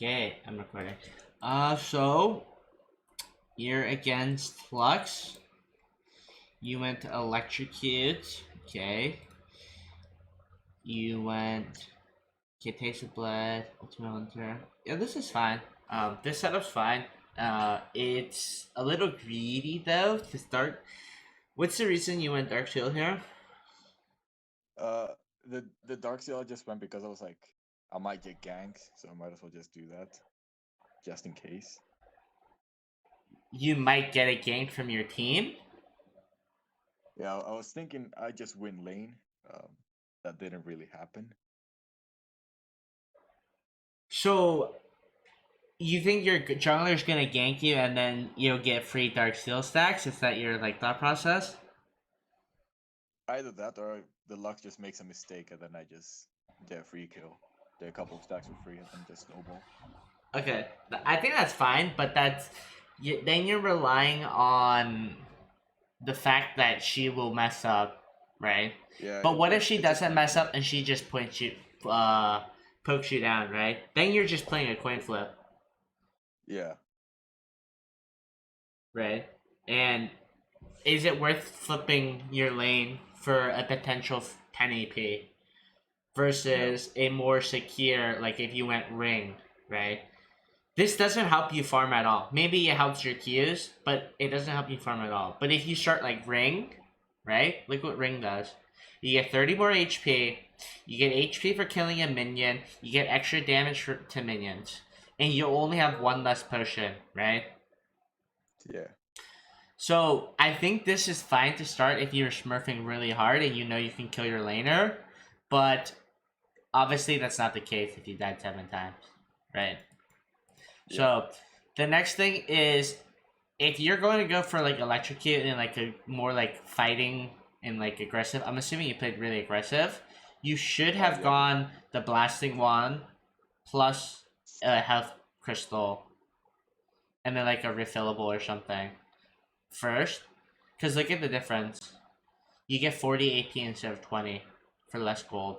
Okay, I'm recording. So you're against Flux. You went to Electrocute. Okay. You went. Okay, Taste of Blood, Ultimate Hunter. Yeah, this is fine. This setup's fine. It's a little greedy though to start. What's the reason you went Dark Shield here? Uh, the Dark Seal I just went because I was like, I might get ganked, so I might as well just do that, just in case. You might get a gank from your team. Yeah, I was thinking I just win lane. That didn't really happen. So you think your jungler's gonna gank you and then you'll get free Dark Steel stacks? Is that your like thought process? Either that or the luck just makes a mistake and then I just get a free kill. Get a couple of stacks for free and then just snowball. Okay, I think that's fine, but then you're relying on the fact that she will mess up, right? Yeah, But what if she it's just doesn't mess natural. up and she just pokes you down, right? Then you're just playing a coin flip, Yeah, right? And is it worth flipping your lane for a potential 10 AP no. versus a more secure, like if you went ring, right? This doesn't help you farm at all. Maybe it helps your Qs, but it doesn't help you farm at all. But if you start like ring, right? Look what ring does. You get 30 more HP. You get HP for killing a minion. You get extra damage to minions. And you only have one less potion, right? Yeah, So I think this is fine to start if you're smurfing really hard and you know you can kill your laner. But obviously that's not the case if you died 7 times, right? yeah. So the next thing is if you're going to go for like electrocute and like a more like fighting and like aggressive, I'm assuming you played really aggressive. You should have Yeah. gone the blasting wand plus a health crystal and then like a refillable or something first. Because look at the difference. You get 40 AP instead of 20 for less gold.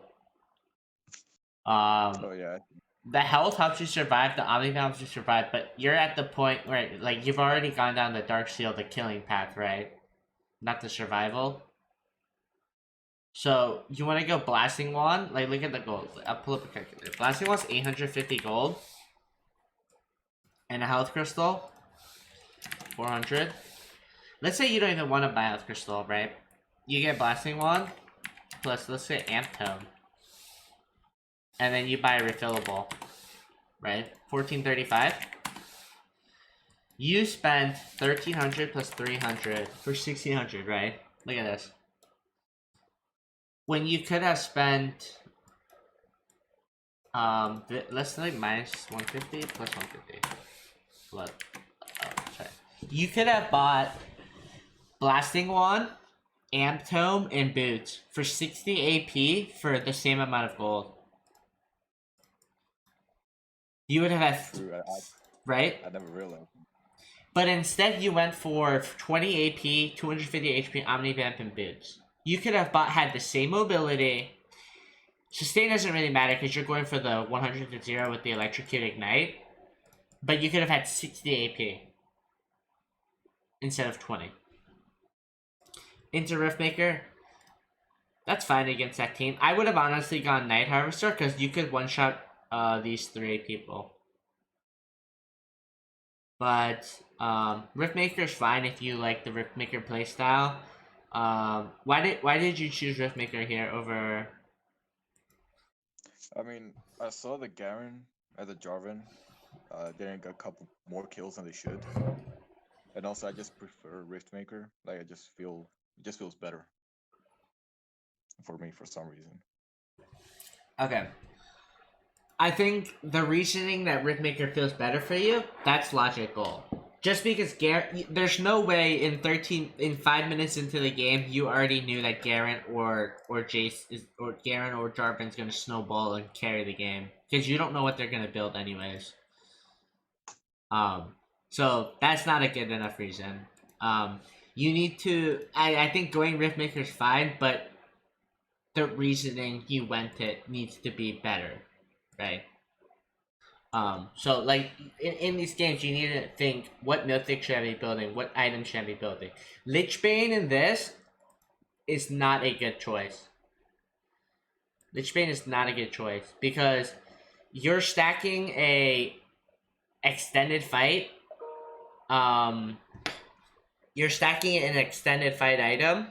Um, Oh yeah. the health helps you survive, the omni helps you survive, but you're at the point where like you've already gone down the dark seal, the killing path, right? Not the survival. So you want to go blasting wand? Like look at the gold. I'll pull up a calculator. Blasting wand's 850 gold, and a health crystal 400. Let's say you don't even want to buy health crystal, right? You get blasting wand plus let's say amp tome, and then you buy a refillable, right? 1435. You spent 1300 plus 300 for 1600, right? Look at this. When you could have spent let's say minus 150 plus 150. What? Oh, sorry. You could have bought blasting wand, amp tome, and boots for 60 AP for the same amount of gold. You would have had, True. right? I never realized. But instead, you went for 20 AP, 250 HP, Omnivamp, and boots. You could have had the same mobility. Sustain doesn't really matter because you're going for the 100 to 0 with the Electrocute Ignite. But you could have had 60 AP instead of 20. Into Riftmaker, that's fine against that team. I would have honestly gone Night Harvester because you could one-shot these 3 people. But Riftmaker is fine if you like the Riftmaker playstyle. Why did you choose Riftmaker here over? I mean, I saw the Garen as a Jarvan. Didn't get a couple more kills than they should. And also, I just prefer Riftmaker. Like, it just feels better for me for some reason. Okay, I think the reasoning that Riftmaker feels better for you, that's logical. Just because there's no way in 5 minutes into the game you already knew that Garen or Jace is or Garen or Jarvan's gonna snowball and carry the game because you don't know what they're gonna build anyways. Um, so that's not a good enough reason. You need to. I think going Riftmaker is fine, but the reasoning you went it needs to be better, right? So like in these games, you need to think what mythic should I be building, what item should I be building. Lichbane in this is not a good choice. Lichbane is not a good choice because you're stacking a extended fight. Um, you're stacking an extended fight item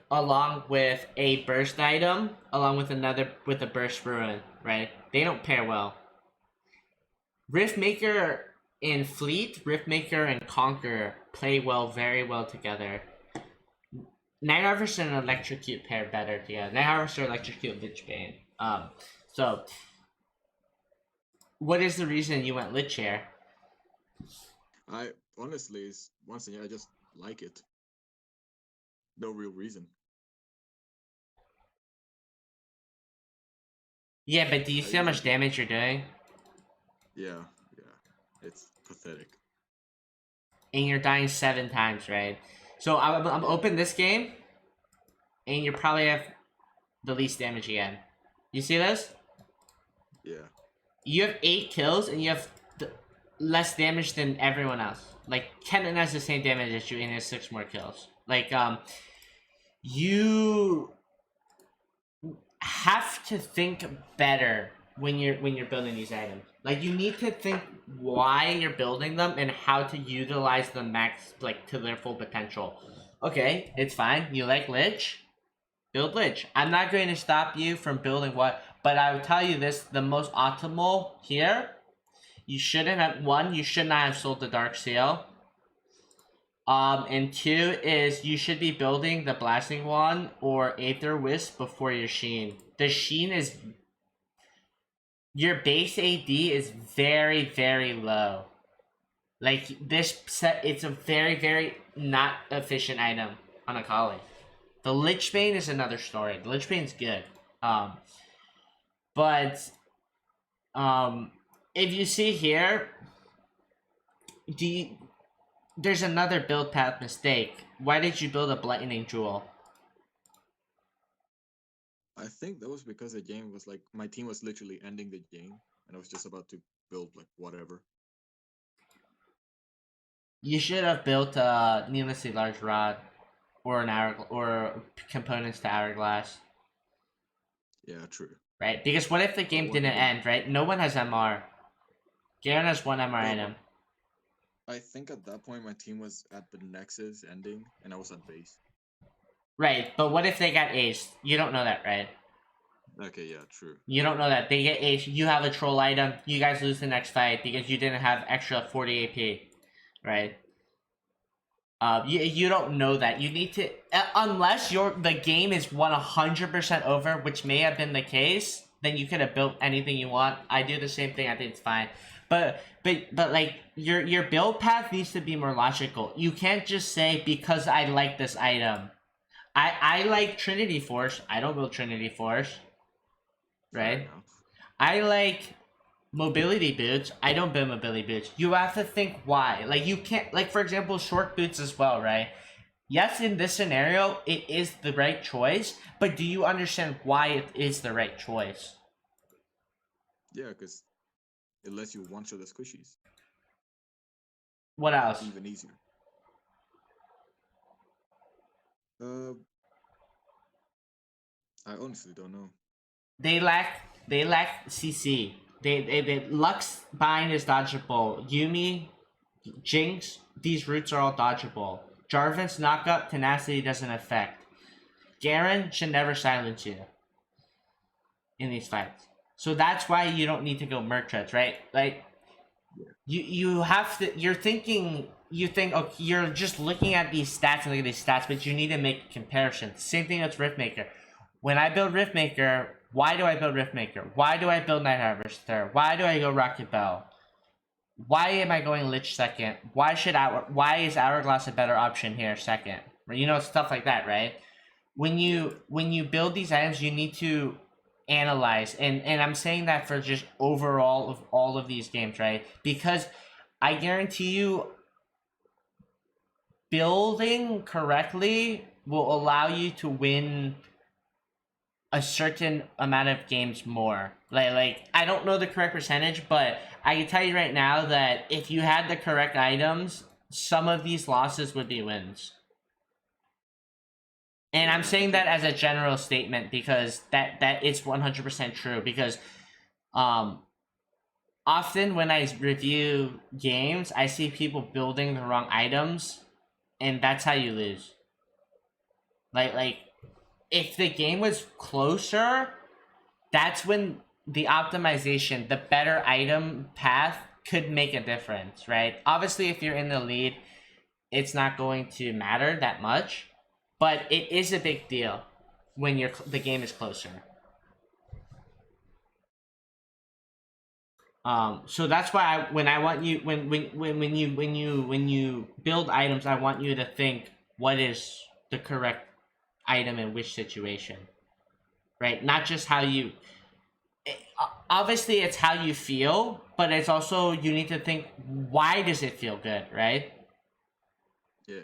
along with a burst item, along with another with a burst ruin. Right? They don't pair well. Riftmaker and Fleet, Riftmaker and Conquer play well, very well together. Night Harvester and Electrocute pair better together. Night Harvester, Electrocute, Lichbane. So what is the reason you went Lich here? I honestly, is once again, I just like it. No real reason. Yeah, but do you see how much damage you're doing? Yeah, it's pathetic. And you're dying 7 times, right? So I'm open this game, and you probably have the least damage again. You see this? Yeah. You have 8 kills, and you have less damage than everyone else. Like, Kennen has the same damage as you, and has 6 more kills. Like, you have to think better when you're building these items. Like, you need to think why you're building them and how to utilize them max, like, to their full potential. Okay, it's fine. You like Lich? Build Lich. I'm not going to stop you from building what, but I will tell you this: the most optimal here. You shouldn't have you should not have sold the Dark Seal. And 2 is you should be building the Blasting Wand or Aether Wisp before your Sheen. The Sheen is your base AD is very, very low. Like this set, it's a very, very not efficient item on Akali. The Lichbane is another story. The Lichbane's good. But if you see here, there's another build path mistake. Why did you build a Lightning Jewel? I think that was because the game was like my team was literally ending the game, and I was just about to build like whatever. You should have built a needlessly large rod, or an hour, or components to hourglass. Yeah, true. Right? Because what if the game didn't end? Right? No one has MR. Garen has 1 MR in him. I think at that point my team was at the Nexus ending, and I was at base. Right, but what if they got aced? You don't know that, right? Okay, yeah, true. You don't know that. They get aced, you have a troll item, you guys lose the next fight because you didn't have extra 40 AP. Right? You don't know that. You need to... unless the game is 100% over, which may have been the case, then you could have built anything you want. I do the same thing, I think it's fine. But like, your build path needs to be more logical. You can't just say, because I like this item. I like Trinity Force. I don't build Trinity Force. Right? I like mobility boots. I don't build mobility boots. You have to think why. Like, you can't... like, for example, short boots as well, right? Yes, in this scenario, it is the right choice, but do you understand why it is the right choice? Yeah, because it lets you one-shot the squishies. What else? Even easier. I honestly don't know. They lack CC. They Lux Bind is dodgeable. Yumi, Jinx, these roots are all dodgeable. Jarvan's knockup tenacity doesn't affect. Garen should never silence you in these fights. So that's why you don't need to go Merc Treads, right? Like, you have to... you're thinking... you think, okay, you're just looking at these stats and look at these stats, but you need to make comparisons. Same thing with Riftmaker. When I build Riftmaker, why do I build Riftmaker? Why do I build Night Harvester? Why do I go Rocket Bell? Why am I going Lich second? Why is Hourglass a better option here second? You know, stuff like that, right? When you build these items, you need to analyze, and I'm saying that for just overall of all of these games, right? Because I guarantee you, building correctly will allow you to win a certain amount of games more. Like I don't know the correct percentage, but I can tell you right now that if you had the correct items, some of these losses would be wins. And I'm Yeah, I saying that think as a general statement because that is 100% true. Because um, often when I review games, I see people building the wrong items, and that's how you lose. Like if the game was closer, that's when the optimization, the better item path could make a difference, right? Obviously, if you're in the lead, it's not going to matter that much, but it is a big deal when the game is closer. So that's why when I want you when you build items, I want you to think what is the correct item in which situation, right? Not just how you. Obviously, it's how you feel, but it's also you need to think why does it feel good, right? yeah.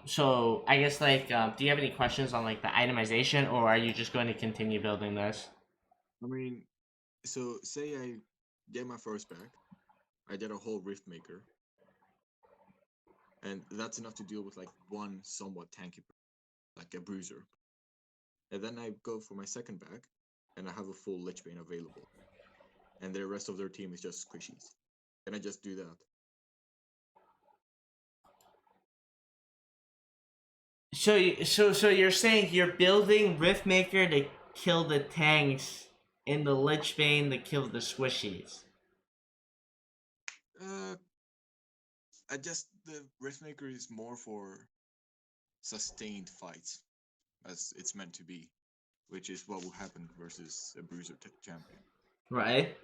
So I guess do you have any questions on like the itemization, or are you just going to continue building this? I mean, so say I get my first pack, I get a whole Rift Maker, and that's enough to deal with like one somewhat tanky, like a bruiser. And then I go for my second pack, and I have a full Lich Bane available, and the rest of their team is just squishies. Can I just do that? So you're saying you're building Riftmaker to kill the tanks and the Lich Bane to kill the squishies. Uh, I just the Riftmaker is more for sustained fights, as it's meant to be, which is what will happen versus a bruiser champion. Right.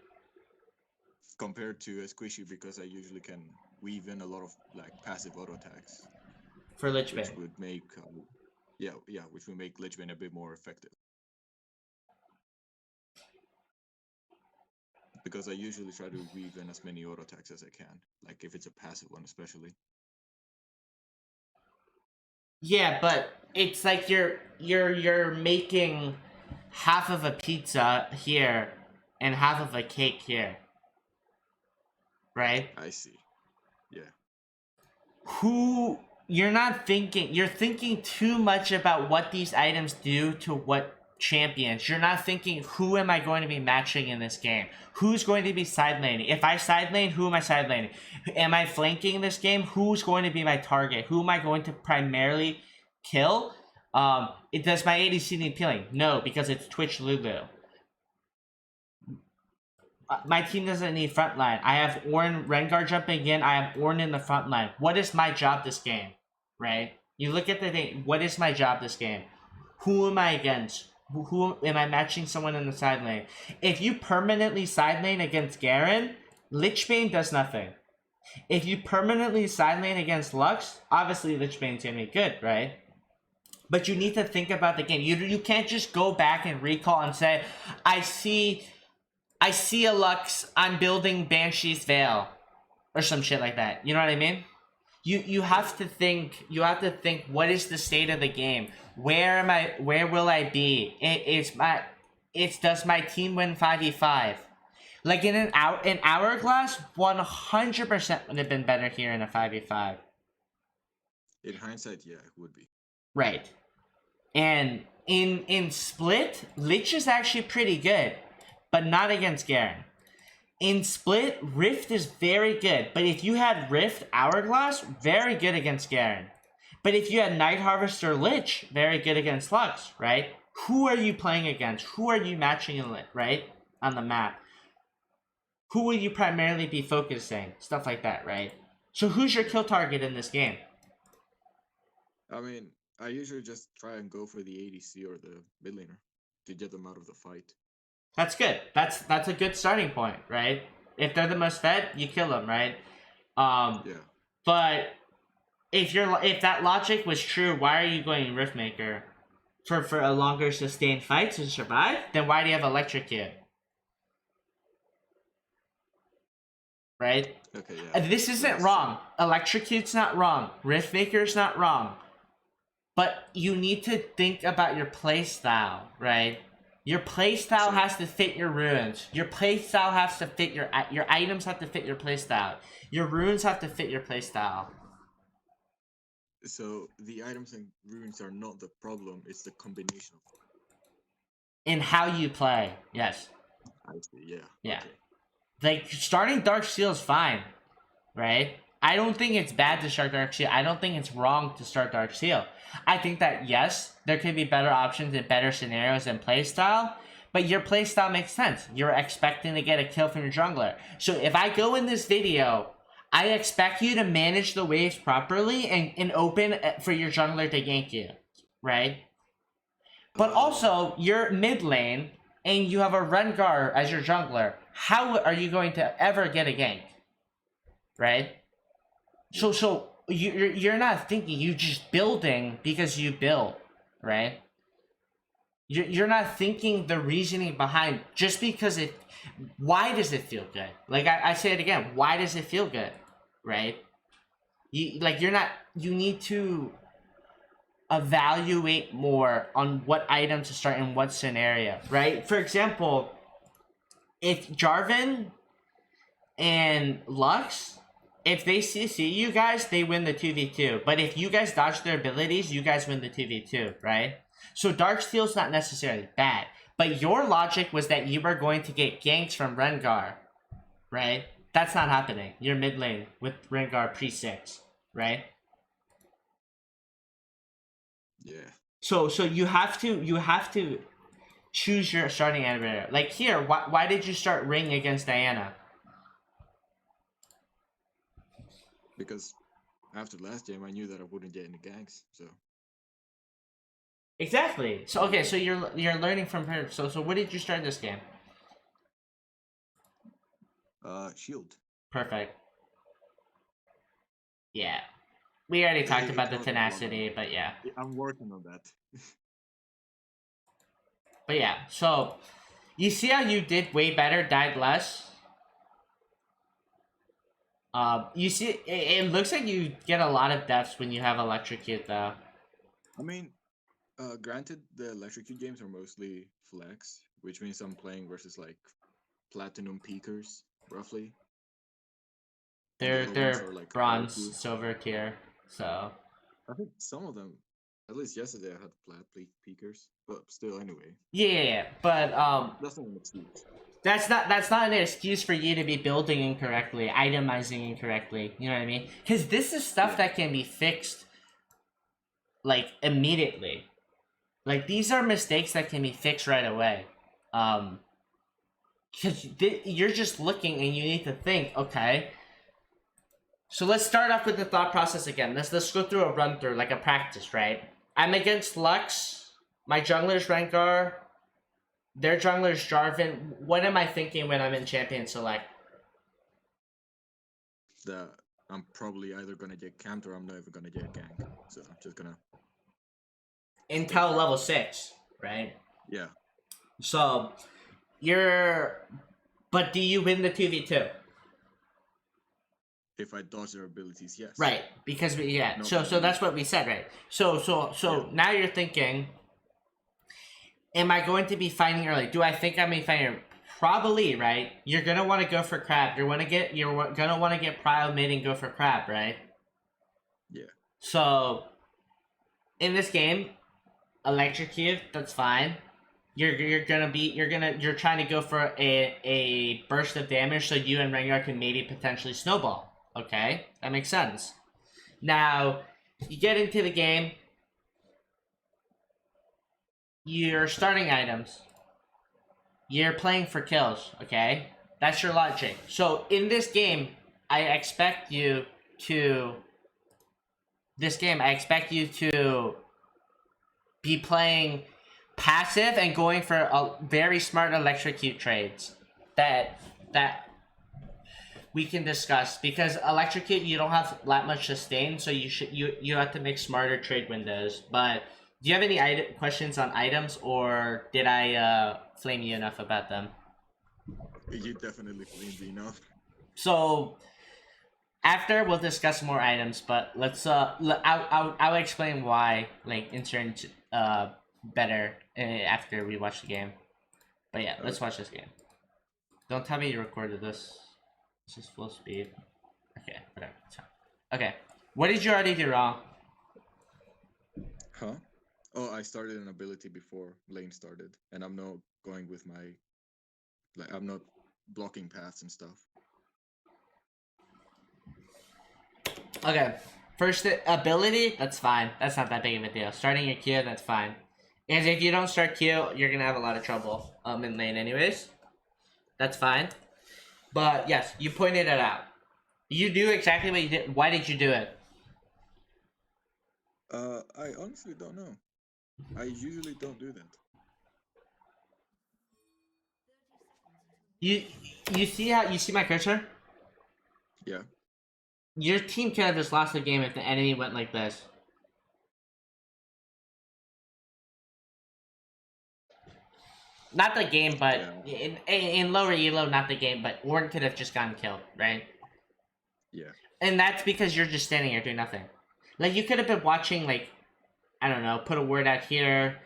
Compared to a squishy, because I usually can weave in a lot of like passive auto attacks, For Lich Bane. which would make which would make Lich Bane a bit more effective. Because I usually try to weave in as many auto attacks as I can, like if it's a passive one, especially. Yeah, but it's like you're making half of a pizza here and half of a cake here. Right? I see. Yeah. Who you're thinking too much about what these items do to what champions. You're not thinking who am I going to be matching in this game? Who's going to be side laning? If I side lane, who am I side laning? Am I flanking this game? Who's going to be my target? Who am I going to primarily kill? Does my ADC need peeling? No, because it's Twitch Lulu. My team doesn't need frontline. I have Ornn Rengar jumping in. I have Ornn in the front line. What is my job this game? Right? You look at the thing. What is my job this game? Who am I against? Who am I matching someone in the side lane? If you permanently side lane against Garen, Lich Bane does nothing. If you permanently side lane against Lux, obviously Lich Bane's gonna be good, right? But you need to think about the game. You can't just go back and recall and say, I see a Lux, I'm building Banshee's Veil. Or some shit like that. You know what I mean? You have to think what is the state of the game? Where will I be? Does my team win 5v5? Like in an hourglass, 100% would have been better here in a 5v5. In hindsight, yeah, it would be. Right. And in split, Lich is actually pretty good, but not against Garen. In split, Rift is very good, but if you had Rift Hourglass, very good against Garen. But if you had Night Harvester Lich, very good against Lux, right? Who are you playing against? Who are you matching in Lit, right? On the map. Who will you primarily be focusing? Stuff like that, right? So who's your kill target in this game? I mean, I usually just try and go for the ADC or the mid laner to get them out of the fight. That's good. That's a good starting point, right? If they're the most fed, you kill them, right? Yeah. But if that logic was true, why are you going Riftmaker? For a longer sustained fight to survive? Then why do you have Electrocute? Right? Okay, yeah. This isn't wrong. Electrocute's not wrong. Riftmaker's not wrong. but you need to think about your playstyle, right? Your playstyle So has to fit your runes. Your playstyle has to fit your items have to fit your playstyle. Your runes have to fit your playstyle. so the items and runes are not the problem, it's the combination of In how you play, yes, them. I see, yeah. yeah. Okay. Like starting Dark Steel is fine, right? I don't think it's bad to start Dark Steel. I don't think it's wrong to start Dark Steel. I think that yes, there could be better options and better scenarios and playstyle, but your playstyle makes sense. You're expecting to get a kill from your jungler. So if I go in this video, I expect you to manage the waves properly and open for your jungler to gank you, right? But Uh also, you're mid lane and you have a Rengar as your jungler. How are you going to ever get a gank, right? yeah. So you're not thinking, you just building because you build, right? You're not thinking the reasoning behind just because it. Why does it feel good? Like I say it again. Why does it feel good, right? You're not. You need to evaluate more on what item to start in what scenario, right? For example, if Jarvan and Lux, if they CC you guys, they win the 2v2. But if you guys dodge their abilities, you guys win the 2v2, right? So Darksteel's not necessarily bad. But your logic was that you were going to get ganks from Rengar, right? That's not happening. You're mid lane with Rengar pre-6, right? Yeah. So you have to choose your starting animator. Like here, why did you start Ring against Diana? Because after last game I knew that I wouldn't get any ganks, so Exactly. So okay, so you're learning from her. So what did you start this game? shield. Perfect. Yeah. We already talked It about the counts as one of tenacity, them. but yeah. I'm working on that. But yeah, so you see how you did way better, died less? You see, it looks like you get a lot of deaths when you have electrocute though. I mean, granted, the electrocute games are mostly flex, which means I'm playing versus like platinum peakers, roughly, and the other ones They're are like lower bronze, tier. silver tier, so I think some of them, at least yesterday, I had peakers, but still, anyway, yeah. But that's not an excuse. that's not an excuse for you to be building incorrectly, itemizing incorrectly. You know what I mean? Because this is stuff Yeah, that can be fixed like immediately. Like these are mistakes that can be fixed right away. Um, because you're just looking and you need to think. Okay, so let's start off with the thought process again. Let's go through a run through like a practice, right? I'm against Lux. My jungler's Rengar. Their jungler's Jarvan. What am I thinking when I'm in Champion Select? that I'm probably either gonna get camped or I'm not even gonna get a gank. So I'm just gonna stay Intel here. level 6, right? Yeah, So you're, but do you win the 2v2? if I dodge their abilities, yes. Right, because yeah. Not So gonna be. that's what we said, right? So Yeah, now you're thinking, am I going to be fighting early? Do I think I'm gonna be fighting early? Probably, right? You're gonna want to go for crab. You're gonna want to get prio mid and go for crab, right? yeah. So in this game, electrocute, that's fine. You're trying to go for a burst of damage so you and Rengar can maybe potentially snowball. Okay, that makes sense. Now you get into the game, you're starting items. You're playing for kills, okay? That's your logic. So in this game, I expect you to be playing passive and going for a very smart electrocute trades that we can discuss, because electrocute you don't have that much sustain, so you have to make smarter trade windows. But do you have any questions on items, or did I flame you enough about them? You definitely flamed me enough. So After we'll discuss more items, but let's I'll explain why like in certain better after we watch the game. But yeah, let's watch this game. Don't tell me you recorded this. This is full speed. Okay, whatever. It's fine. Okay, what did you already do wrong? Huh? Oh, I started an ability before lane started, and I'm not going with my I'm not blocking paths and stuff. Okay, first ability, that's fine. That's not that big of a deal. Starting your Q, that's fine. Because if you don't start Q, you're gonna have a lot of trouble in lane anyways. That's fine. But yes, you pointed it out. You do exactly what you did. Why did you do it? I honestly don't know. I usually don't do that. You see my cursor? Yeah. Your team could have just lost the game if the enemy went like this. Not the game, but Yeah. in lower elo, not the game, but Warren could have just gotten killed, right? Yeah. And that's because you're just standing here doing nothing. Like, you could have been watching, like, I don't know, put a word out here,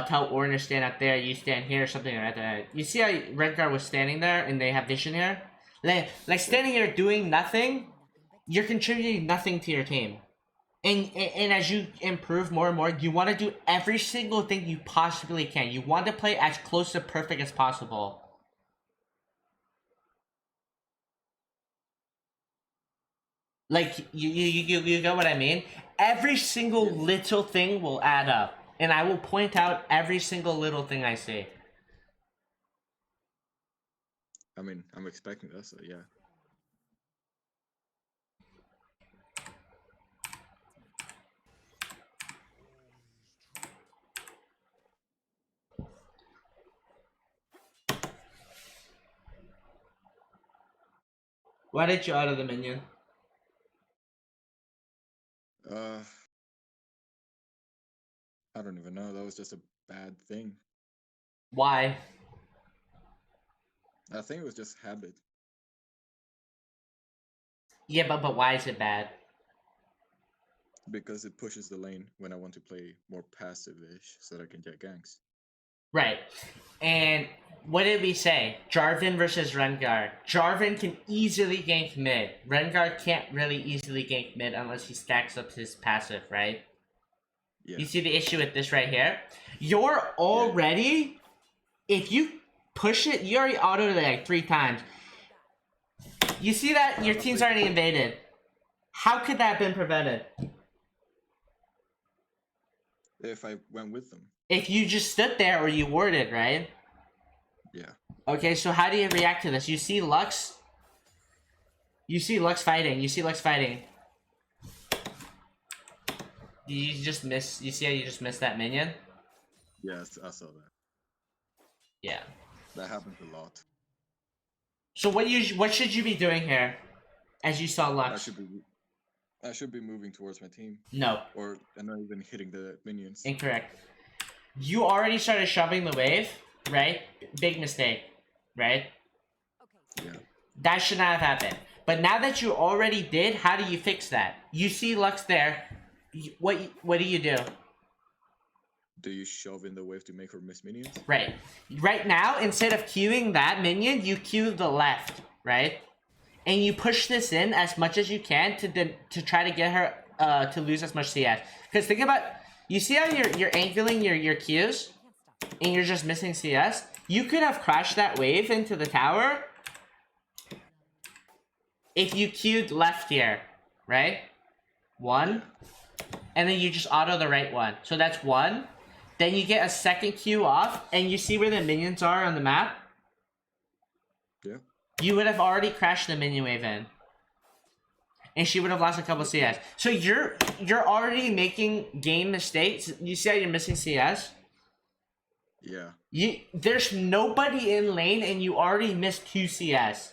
tell Warren to stand out there, you stand here, something like that. You see how Redguard was standing there and they have vision here? Like standing here doing nothing, you're contributing nothing to your team. And as you improve more and more, you want to do every single thing you possibly can. You want to play as close to perfect as possible. Like, you know what I mean? Every single little thing will add up. And I will point out every single little thing I see. I mean, I'm expecting that, so yeah. Why did you auto the minion? Uh, I don't even know. That was just a bad thing. Why? I think it was just habit. Yeah, but why is it bad? Because it pushes the lane when I want to play more passive-ish so that I can get ganks. Right. And what did we say? Jarvan versus Rengar. Jarvan can easily gank mid. Rengar can't really easily gank mid unless he stacks up his passive, right? Yeah. You see the issue with this right here? You're already, if you push it, you already autoed it like 3 times. You see that? Your team's already invaded. How could that have been prevented? If I went with them. If you just stood there or you warded, right? Yeah. Okay, so how do you react to this? You see Lux? You see Lux fighting. You see Lux fighting. You just miss. You see how you just missed that minion? Yes, I saw that. Yeah. That happens a lot. So what should you be doing here? As you saw Lux. I should be moving towards my team. No. Or I'm not even hitting the minions. Incorrect. You already started shoving the wave, right? Big mistake, right? Yeah. That should not have happened. But now that you already did, how do you fix that? You see Lux there. What do you do? Do you shove in the wave to make her miss minions? Right. Right now, instead of queuing that minion, you queue the left, right? And you push this in as much as you can to try to get her to lose as much CS. Because think about, you see how you're angling your Qs and you're just missing CS? You could have crashed that wave into the tower if you queued left here, right? 1. And then you just auto the right one. So that's 1. Then you get a second queue off and you see where the minions are on the map? Yeah. You would have already crashed the minion wave in. And she would have lost a couple CS. So you're already making game mistakes. You see how you're missing CS? Yeah. There's nobody in lane and you already missed 2 CS.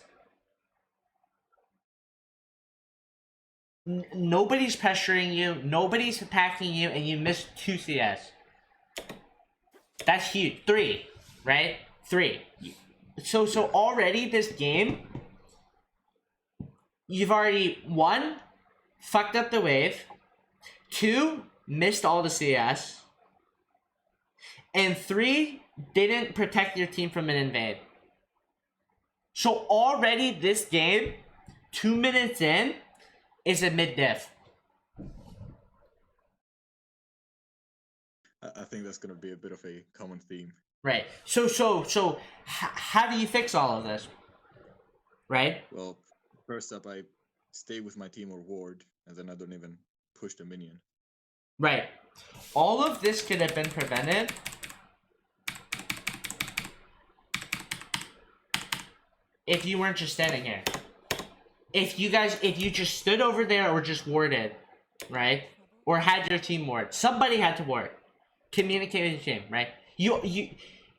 Nobody's pressuring you, nobody's attacking you, and you missed 2 CS. That's huge. 3, right? 3. So already this game, you've already, 1, fucked up the wave, 2, missed all the CS, and 3, didn't protect your team from an invade. So already this game, 2 minutes in, is a mid-diff. I think that's gonna be a bit of a common theme. Right. So how do you fix all of this? Right? Well, first up, I stay with my team or ward, and then I don't even push the minion. Right. All of this could have been prevented if you weren't just standing here. If you just stood over there or just warded, right? Or had your team ward. Somebody had to ward. Communicate with your team, right? You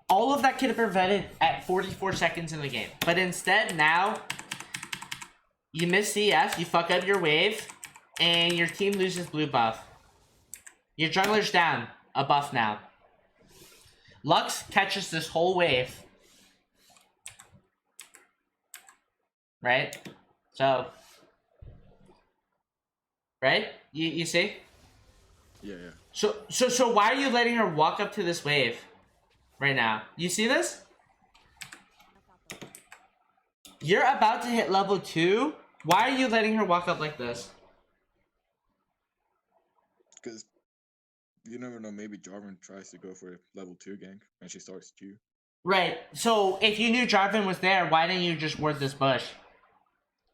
all of that could have prevented at 44 seconds in the game. But instead, now, you miss CS, you fuck up your wave, and your team loses blue buff. Your jungler's down a buff now. Lux catches this whole wave. Right? So, right? You see? Yeah. So why are you letting her walk up to this wave right now? You see this? You're about to hit level 2. Why are you letting her walk up like this? Because you never know, maybe Jarvan tries to go for a level 2 gank and she starts Q. Right. So if you knew Jarvan was there, why didn't you just ward this bush?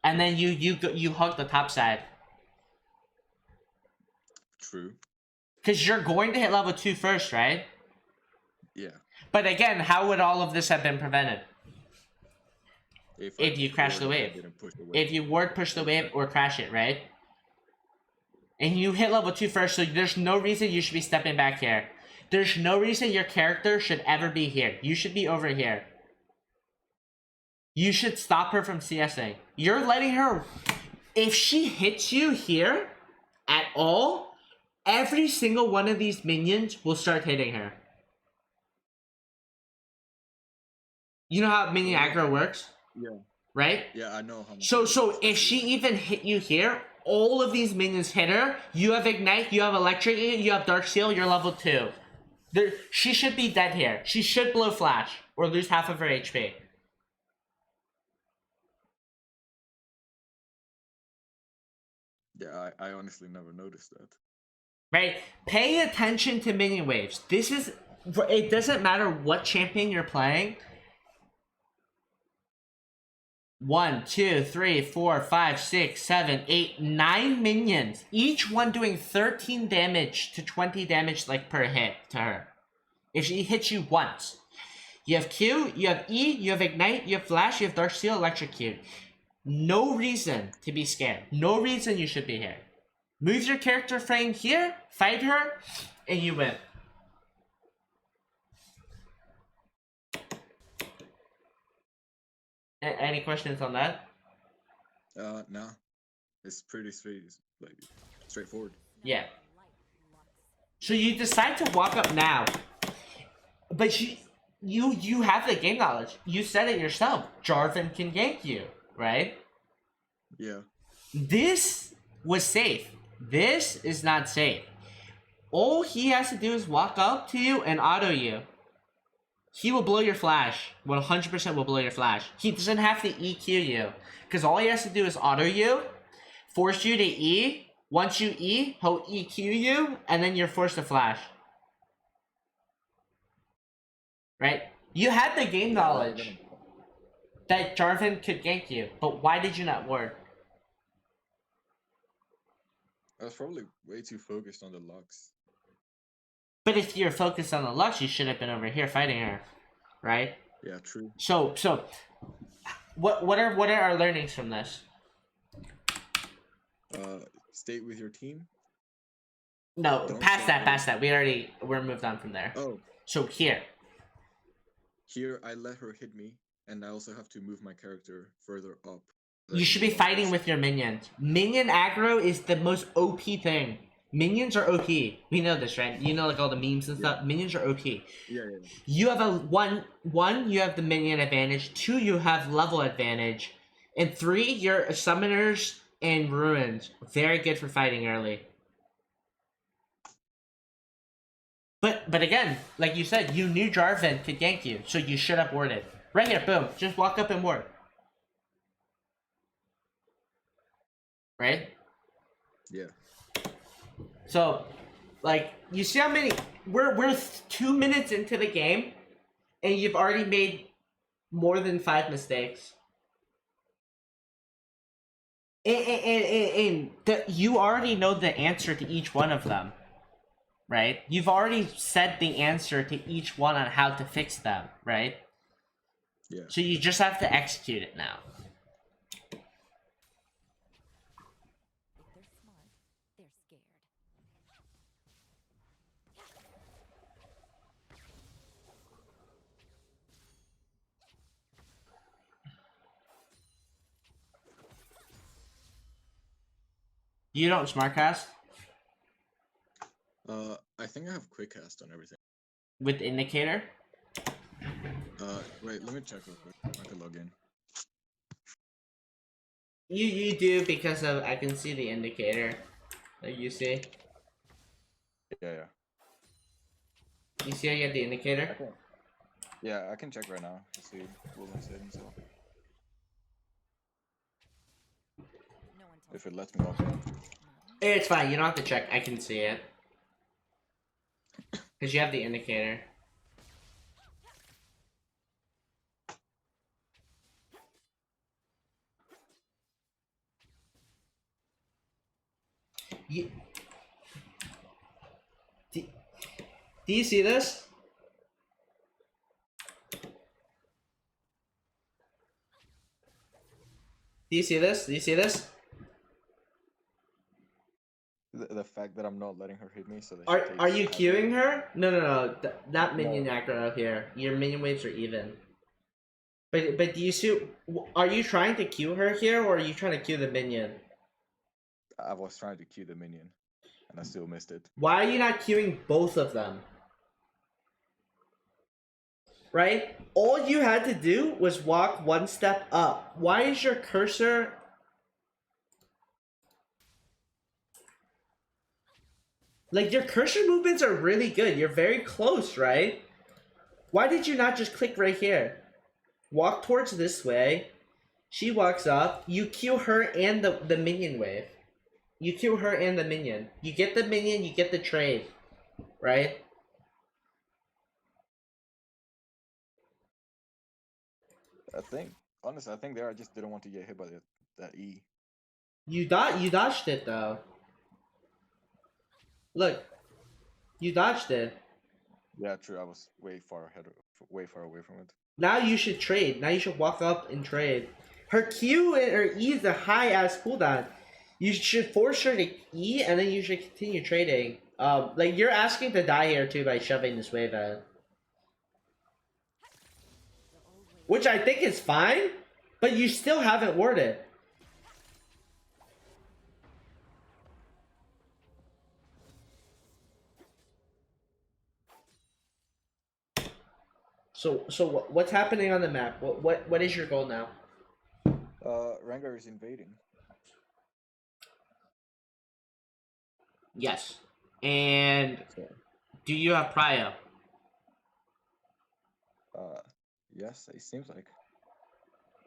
And then you hug the top side. True. Because you're going to hit level 2 first, right? Yeah. But again, how would all of this have been prevented? If you crash the warded, I wave. didn't push the wave. If you ward push the wave or crash it, right? And you hit level 2 first, so there's no reason you should be stepping back here. There's no reason your character should ever be here. You should be over here. You should stop her from CSing. You're letting her... If she hits you here at all, every single one of these minions will start hitting her. You know how minion aggro works? Yeah. Right? Yeah, I know how much. So if she even hit you here, all of these minions hit her. You have Ignite, you have Electric, you have Dark Seal, you're level 2. She should be dead here. She should blow Flash or lose half of her HP. Yeah, I honestly never noticed that. Right? Pay attention to minion waves. It doesn't matter what champion you're playing. 1, 2, 3, 4, 5, 6, 7, 8, 9 minions. Each one doing 13 damage to 20 damage like per hit to her. If she hits you once. You have Q, you have E, you have Ignite, you have Flash, you have Dark Seal, Electrocute. No reason to be scared. No reason you should be here. Move your character frame here, fight her, and you win. Any questions on that? No. It's pretty straightforward. Yeah. So you decide to walk up now. But you have the game knowledge. You said it yourself. Jarvan can gank you, right? Yeah. This was safe. This is not safe. All he has to do is walk up to you and auto you. He will blow your flash. 100% will blow your flash. He doesn't have to EQ you. Because all he has to do is auto you, force you to E. Once you E, he'll EQ you, and then you're forced to flash. Right? You had the game knowledge that Jarvan could gank you, but why did you not ward? I was probably way too focused on the Lux. But if you're focused on the Lux, you should have been over here fighting her, right? Yeah, true. So, what are our learnings from this? Stay with your team. No, Don't past stop that. We're moved on from there. Oh, So here, I let her hit me, and I also have to move my character further up. you should be fighting with your minions. Minion aggro is the most OP thing. Minions are OP. We know this, right? You know, like all the memes and stuff. Minions are OP. Yeah. You have one, you have the minion advantage. 2, you have level advantage. And 3, your summoners and ruins. Very good for fighting early. But again, like you said, you knew Jarvan could gank you, so you should have warded. Right here, boom. Just walk up and ward. Right? Yeah. So, like, you see how many... We're 2 minutes into the game, and you've already made more than 5 mistakes. And you already know the answer to each one of them. Right? You've already said the answer to each one on how to fix them, right? Yeah. So you just have to execute it now. If they're smart, they're scared. You don't smartcast I think I have quick cast on everything. with indicator? Wait, let me check real quick. I can log in. You do because of I can see the indicator. Like you see? Yeah. You see how you have the indicator? Okay. Yeah, I can check right now to see what my settings are. No one told If it lets me log in. It's fine, you don't have to check, I can see it. Because you have the indicator. You, do you see this? Do you see this? Do you see this? The fact that I'm not letting her hit me, so that Are you queuing her? her? No. Not minion No. aggro here. Your minion waves are even. But do you see? Are you trying to queue her here, or are you trying to queue the minion? I was trying to queue the minion, and I still missed it. Why are you not queuing both of them? Right? All you had to do was walk one step up. Why is your cursor... Like, your cursor movements are really good. You're very close, right? Why did you not just click right here? Walk towards this way. She walks up. You queue her and the minion wave. You queue her and the minion. You get the minion, you get the trade. Right? Honestly, I think there I just didn't want to get hit by that E. You dodged it, though. Look. You dodged it. Yeah, true. I was way far away from it. Now you should trade. Now you should walk up and trade. Her Q and her E is a high ass cooldown. You should force her to E and then you should continue trading. Like you're asking to die here too by shoving this wave out. Which I think is fine, but you still haven't warded. So what's happening on the map? What is your goal now? Rengar is invading. Yes. And So, do you have Prio? yes, it seems like.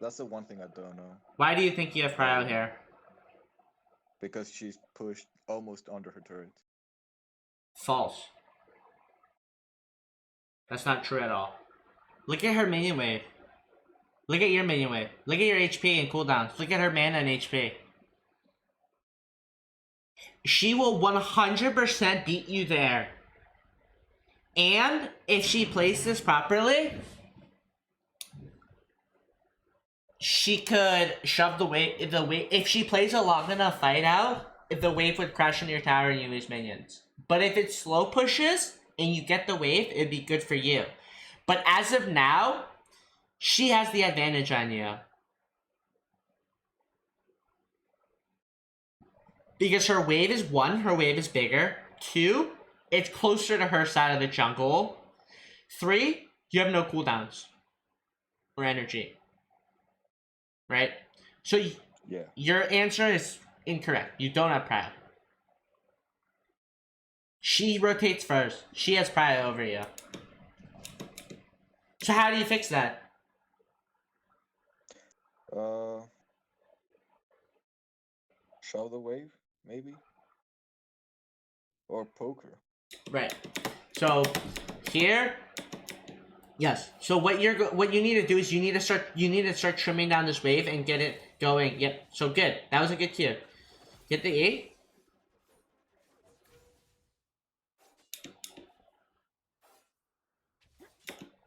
That's the one thing I don't know. Why do you think you have Prio here? Because she's pushed almost under her turret. False. That's not true at all. Look at her minion wave. Look at your minion wave. Look at your HP and cooldowns. Look at her mana and HP. She will 100% beat you there. And if she plays this properly, she could shove the wave. If she plays a long enough fight out, if the wave would crash into your tower and you lose minions. But if it slow pushes and you get the wave, it'd be good for you. But as of now, she has the advantage on you. Because her wave is 1, her wave is bigger. 2, it's closer to her side of the jungle. 3, you have no cooldowns or energy. Right? So Yeah. your answer is incorrect. You don't have prio. She rotates first. She has prio over you. So how do you fix that? Shove the wave, maybe, or poker. Right. So here, yes. So what you need to do is you need to start trimming down this wave and get it going. Yep. So good. That was a good cue. Get the E.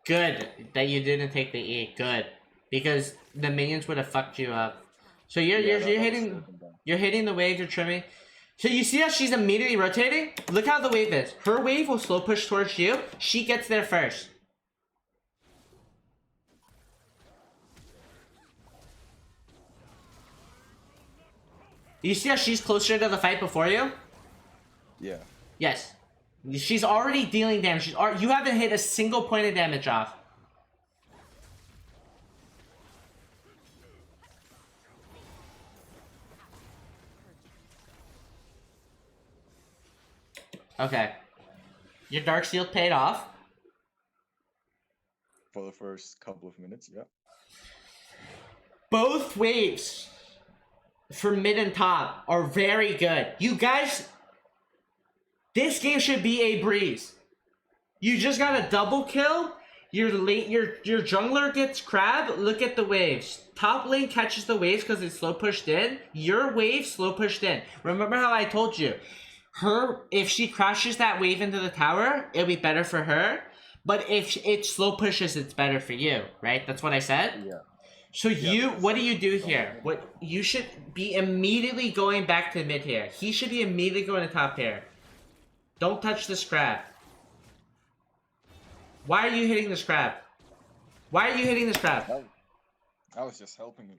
Good that you didn't take the E. Good, because the minions would have fucked you up. So you're Yeah, you're that was hitting slowing down. you're hitting the wave. You're trimming. So you see how she's immediately rotating? Look how the wave is. Her wave will slow push towards you. She gets there first. You see how she's closer to the fight before you? Yeah. Yes. She's already dealing damage. You haven't hit a single point of damage off. Okay. Your Dark Shield paid off. For the first couple of minutes, yeah. Both waves for mid and top are very good. You guys, this game should be a breeze. You just got a double kill. Your jungler gets crab. Look at the waves. Top lane catches the waves because it's slow pushed in. Your wave slow pushed in. Remember how I told you, if she crashes that wave into the tower, it'll be better for her. But if it slow pushes, it's better for you, right? That's what I said. Yeah. So because what do you do some here? of them- What you should be immediately going back to mid here. He should be immediately going to top here. Don't touch this crab. Why are you hitting this crab? Why are you hitting this crab? I was just helping him.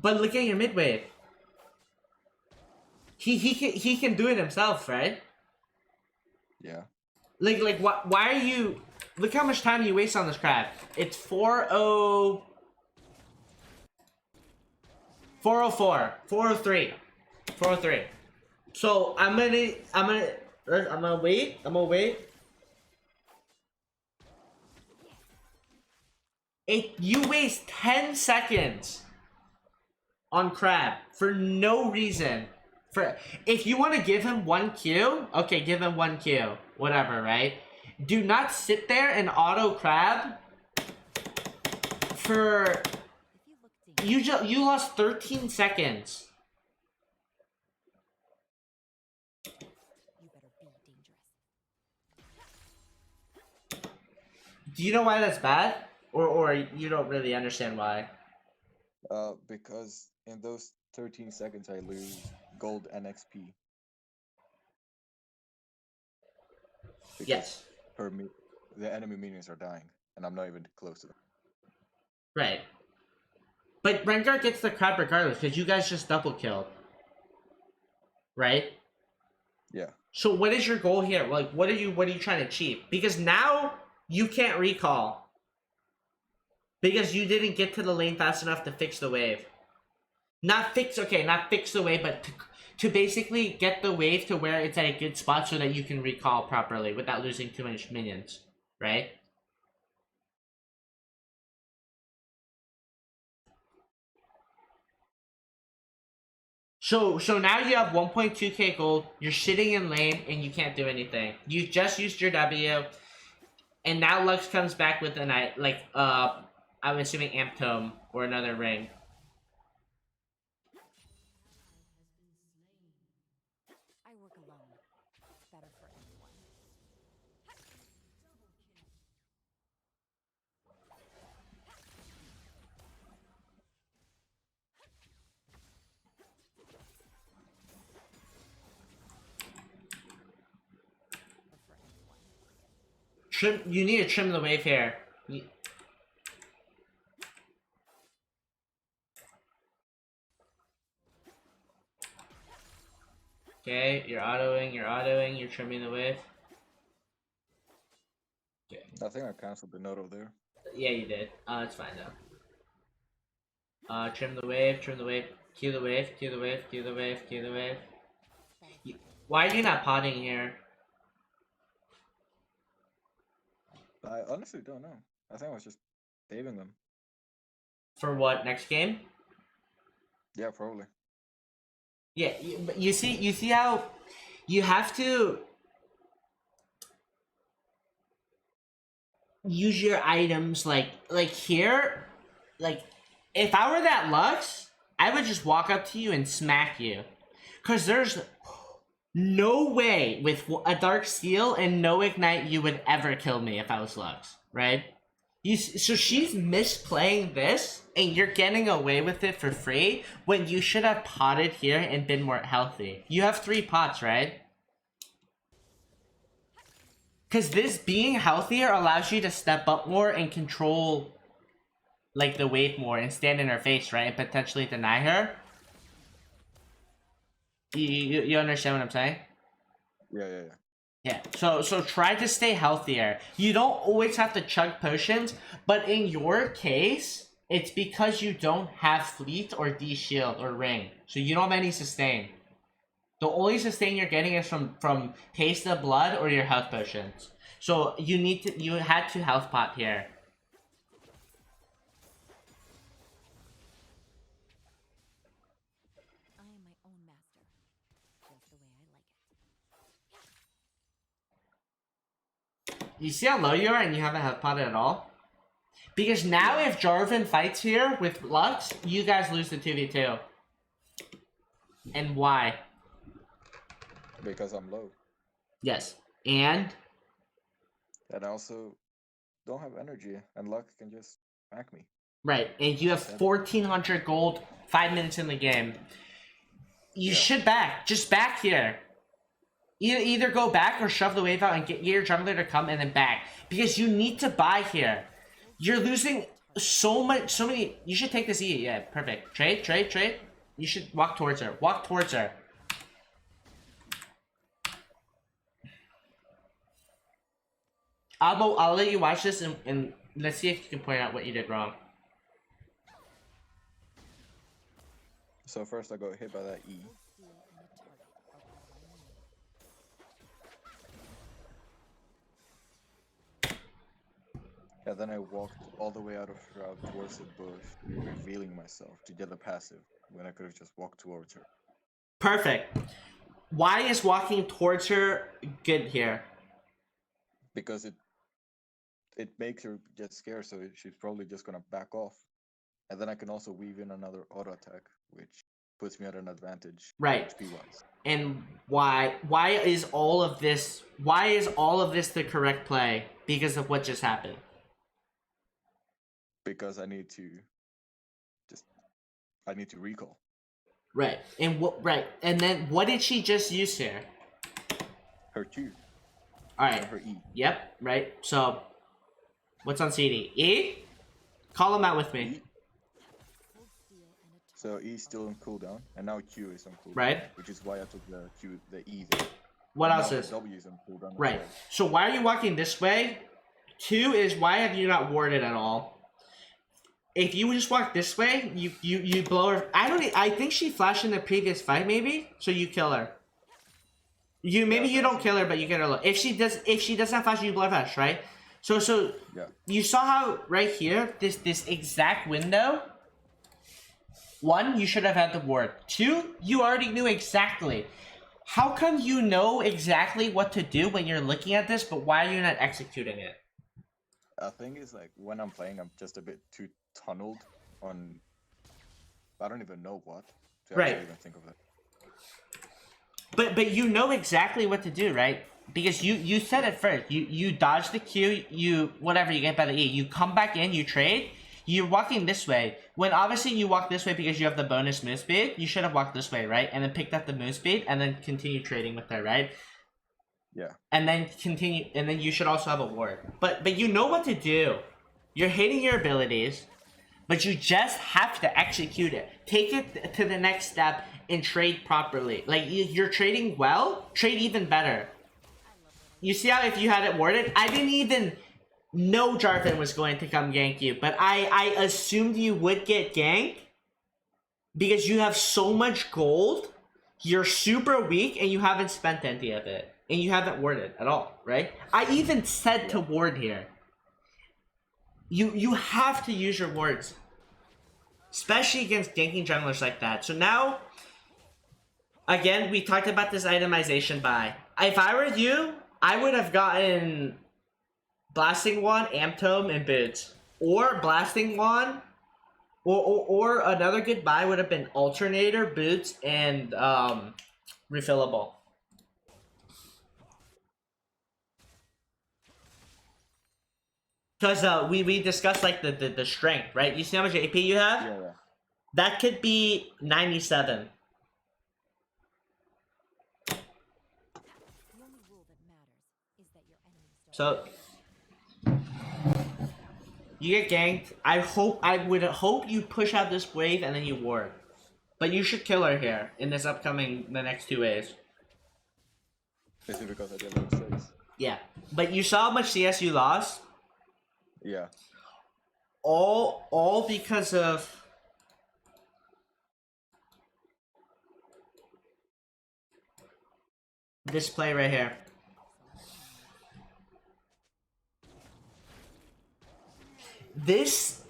But look at your mid wave. He can do it himself, right? Yeah. Like why are you? Look how much time you waste on this crab. It's 4:04, 4:03, 4:03. So I'm gonna wait. You waste 10 seconds on crab for no reason. If you want to give him 1Q, okay, give him 1Q, whatever, right? Do not sit there and auto crab for If you look dangerous, you lost 13 seconds. you better be dangerous. Do you know why that's bad? Or you don't really understand why? Because in those 13 seconds I lose gold and XP. Because Yes. the enemy minions are dying, and I'm not even close to them. Right. But Rengar gets the crab regardless, because you guys just double killed. Right? Yeah. So what is your goal here? Like what are you trying to achieve? Because now you can't recall. Because you didn't get to the lane fast enough to fix the wave. Not fix the wave, but to basically get the wave to where it's at a good spot so that you can recall properly without losing too much minions. Right? So now you have 1.2k gold, you're sitting in lane, and you can't do anything. You just used your W, and now Lux comes back with an I'm assuming Amp Tome or another ring. I work alone. Better for everyone. For everyone. You need to trim the wave here. Okay, you're autoing, you're trimming the wave. Okay. I think I canceled the note over there. Yeah, you did. It's fine though. Trim the wave, cue the wave, cue the wave, cue the wave, cue the wave. Why are you not potting here? I honestly don't know. I think I was just saving them. For what, next game? Yeah, probably. Yeah, you see how you have to use your items like here, like if I were that Lux, I would just walk up to you and smack you, cause there's no way with a Dark Steel and no Ignite you would ever kill me if I was Lux, right? So she's misplaying this, and you're getting away with it for free when you should have potted here and been more healthy. You have 3 pots, right? Because this being healthier allows you to step up more and control, like, the wave more and stand in her face, right? And potentially deny her. You understand what I'm saying? Yeah. Yeah, so try to stay healthier. You don't always have to chug potions, but in your case, it's because you don't have fleet or D-shield or ring. So you don't have any sustain. The only sustain you're getting is from taste of blood or your health potions. So you had to health pot here. I am my own master, just the way I like it. You see how low you are and you haven't health potted at all? Because now if Jarvan fights here with Lux, you guys lose the 2v2. And why? Because I'm low. Yes. And And I also don't have energy, and luck can just smack me. right, and you have 1,400 gold, 5 minutes in the game. You should back. Just back here. Either go back or shove the wave out and get your jungler to come and then back. Because you need to buy here. You're losing so many. You should take this E. Yeah, perfect. Trade. You should walk towards her. Walk towards her. I'll let you watch this and let's see if you can point out what you did wrong. So first I got hit by that E. Steel and a target are all I need. And then I walked all the way out of route towards the bush, revealing myself to get a passive when I could have just walked towards her. Perfect. Why is walking towards her good here? Because it makes her get scared, so she's probably just gonna back off. And then I can also weave in another auto attack, which puts me at an advantage. Right. HP wise. And why is all of this the correct play? Because of what just happened. Because I need to recall. Right. And then what did she just use here? Her Q. Alright. Her E. Yep, right. So what's on CD? E? Call him out with me. E. So E is still on cooldown, and now Q is on cooldown. Right. Which is why I took the E there. What And else now is? W is on cooldown. Right. As well. So why are you walking this way? 2 is why have you not warded at all? If you just walk this way, you blow her. I think she flashed in the previous fight maybe, so you kill her. Maybe you don't kill her, but you get her low. If she doesn't flash, you blow her flash, right? So Yeah. you saw how right here, this exact window. 1, you should have had the ward. 2, you already knew exactly. How come you know exactly what to do when you're looking at this, but why are you not executing it? I think it's like when I'm playing, I'm just a bit too tunneled on. I don't even know what to Right. actually even think of it. But you know exactly what to do, right? Because you said it first. You dodge the Q, you get by the E. You come back in, you trade. You're walking this way. When obviously you walk this way because you have the bonus move speed, you should have walked this way, right? And then picked up the move speed and then continue trading with her, right? Yeah. And then continue, and then you should also have a ward. But you know what to do. You're hitting your abilities, but you just have to execute it. Take it to the next step and trade properly. Like you're trading well, trade even better. You see how if you had it warded, I didn't even no Jarvan was going to come gank you, but I assumed you would get ganked because you have so much gold, you're super weak, and you haven't spent any of it. And you haven't warded at all, right? I even said to ward here. You have to use your wards. Especially against ganking junglers like that. So now, again, we talked about this itemization buy. If I were you, I would have gotten Blasting Wand, Amp Tome, and Boots. Or Blasting Wand, or another good buy would have been Alternator, Boots, and Refillable. Because we discussed like the strength, right? You see how much AP you have? Yeah. That could be 97. The only rule that matters is that your enemies don't. So you get ganked. I would hope you push out this wave and then you ward. But you should kill her here in this the next 2 waves. Is it because I did level 6? Yeah. But you saw how much CS you lost? Yeah. All because of this play right here. This,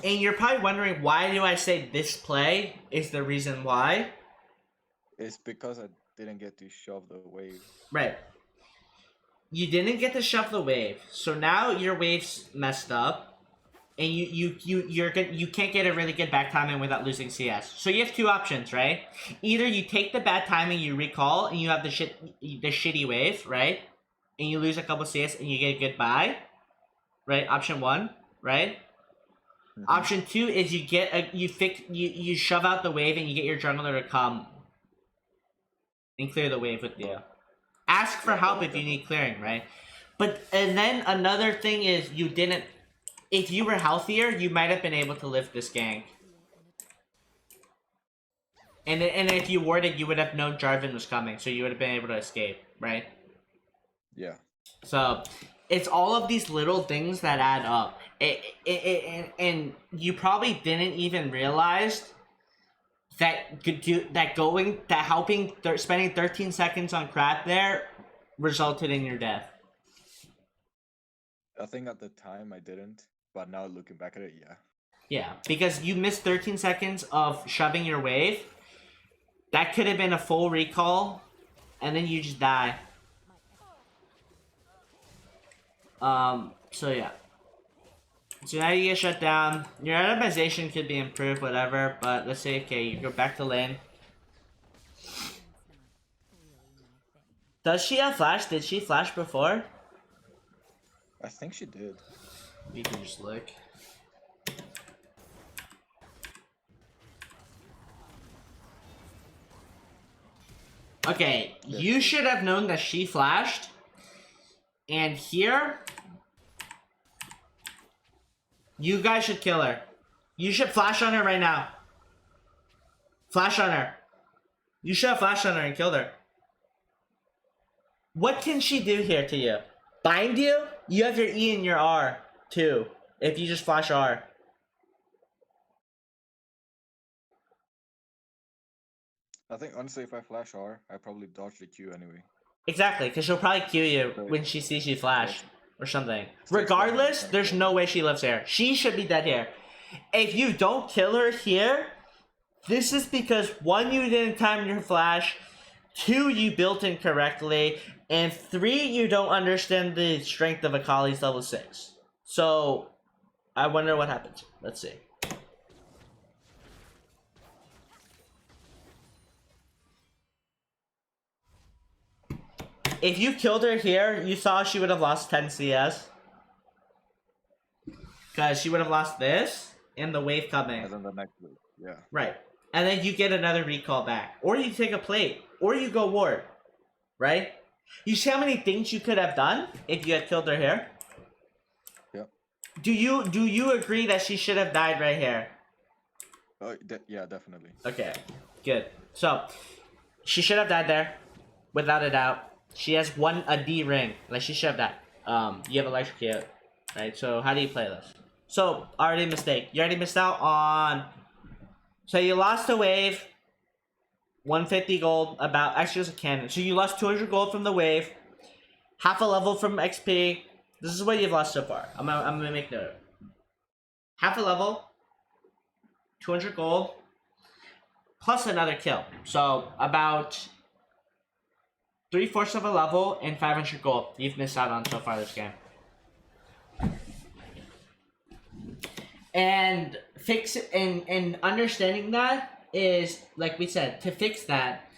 and you're probably wondering why do I say this play is the reason why. It's because I didn't get to shove the wave. Right. You didn't get to shove the wave, so now your wave's messed up, and you can't get a really good back timing without losing CS. So you have two options, right? Either you take the bad timing, you recall, and you have the shitty wave, right? And you lose a couple CS and you get a good buy, right? Option 1, right? Option 2 is you get you shove out the wave and you get your jungler to come and clear the wave with you. Ask for help if you need clearing, right? And then another thing is you didn't. If you were healthier, you might have been able to lift this gank. And if you warded, you would have known Jarvan was coming, so you would have been able to escape, right? Yeah. So it's all of these little things that add up. And you probably didn't even realize spending 13 seconds on crap there resulted in your death. I think at the time I didn't, but now looking back at it, yeah. Yeah, because you missed 13 seconds of shoving your wave. That could have been a full recall, and then you just die. So yeah. So now you get shut down. Your itemization could be improved, whatever, but let's say, okay, you go back to lane. Does she have flash? Did she flash before? I think she did. We can just look. Okay, you should have known that she flashed. And here, you guys should kill her. You should flash on her right now. Flash on her. You should have flashed on her and killed her. What can she do here to you? Bind you? You have your E and your R, too. If you just flash R. I think honestly, if I flash R, I probably dodge the Q anyway. Exactly, because she'll probably Q you when she sees you flash. Or something. Regardless, there's no way she lives here. She should be dead here. If you don't kill her here, this is because 1, you didn't time your flash, 2, you built incorrectly, and 3, you don't understand the strength of Akali's level 6. So, I wonder what happens. Let's see. If you killed her here, you saw she would have lost 10 CS. Because she would have lost this and the wave coming. And then the next wave, yeah. Right. And then you get another recall back. Or you take a plate. Or you go ward. Right? You see how many things you could have done if you had killed her here? Yep. Do you agree that she should have died right here? Yeah, definitely. Okay. Good. So, she should have died there. Without a doubt. She has a D ring. Like, she should have died. you have electrocute, right? So how do you play this? So already mistake. You already missed out on. So you lost a wave. 150 gold. Actually, it was a cannon. So you lost 200 gold from the wave. Half a level from XP. This is what you've lost so far. I'm gonna make note. Half a level. 200 gold. Plus another kill. So about 3/4 of a level and 500 gold you've missed out on so far this game. And understanding that is, like we said, to fix that,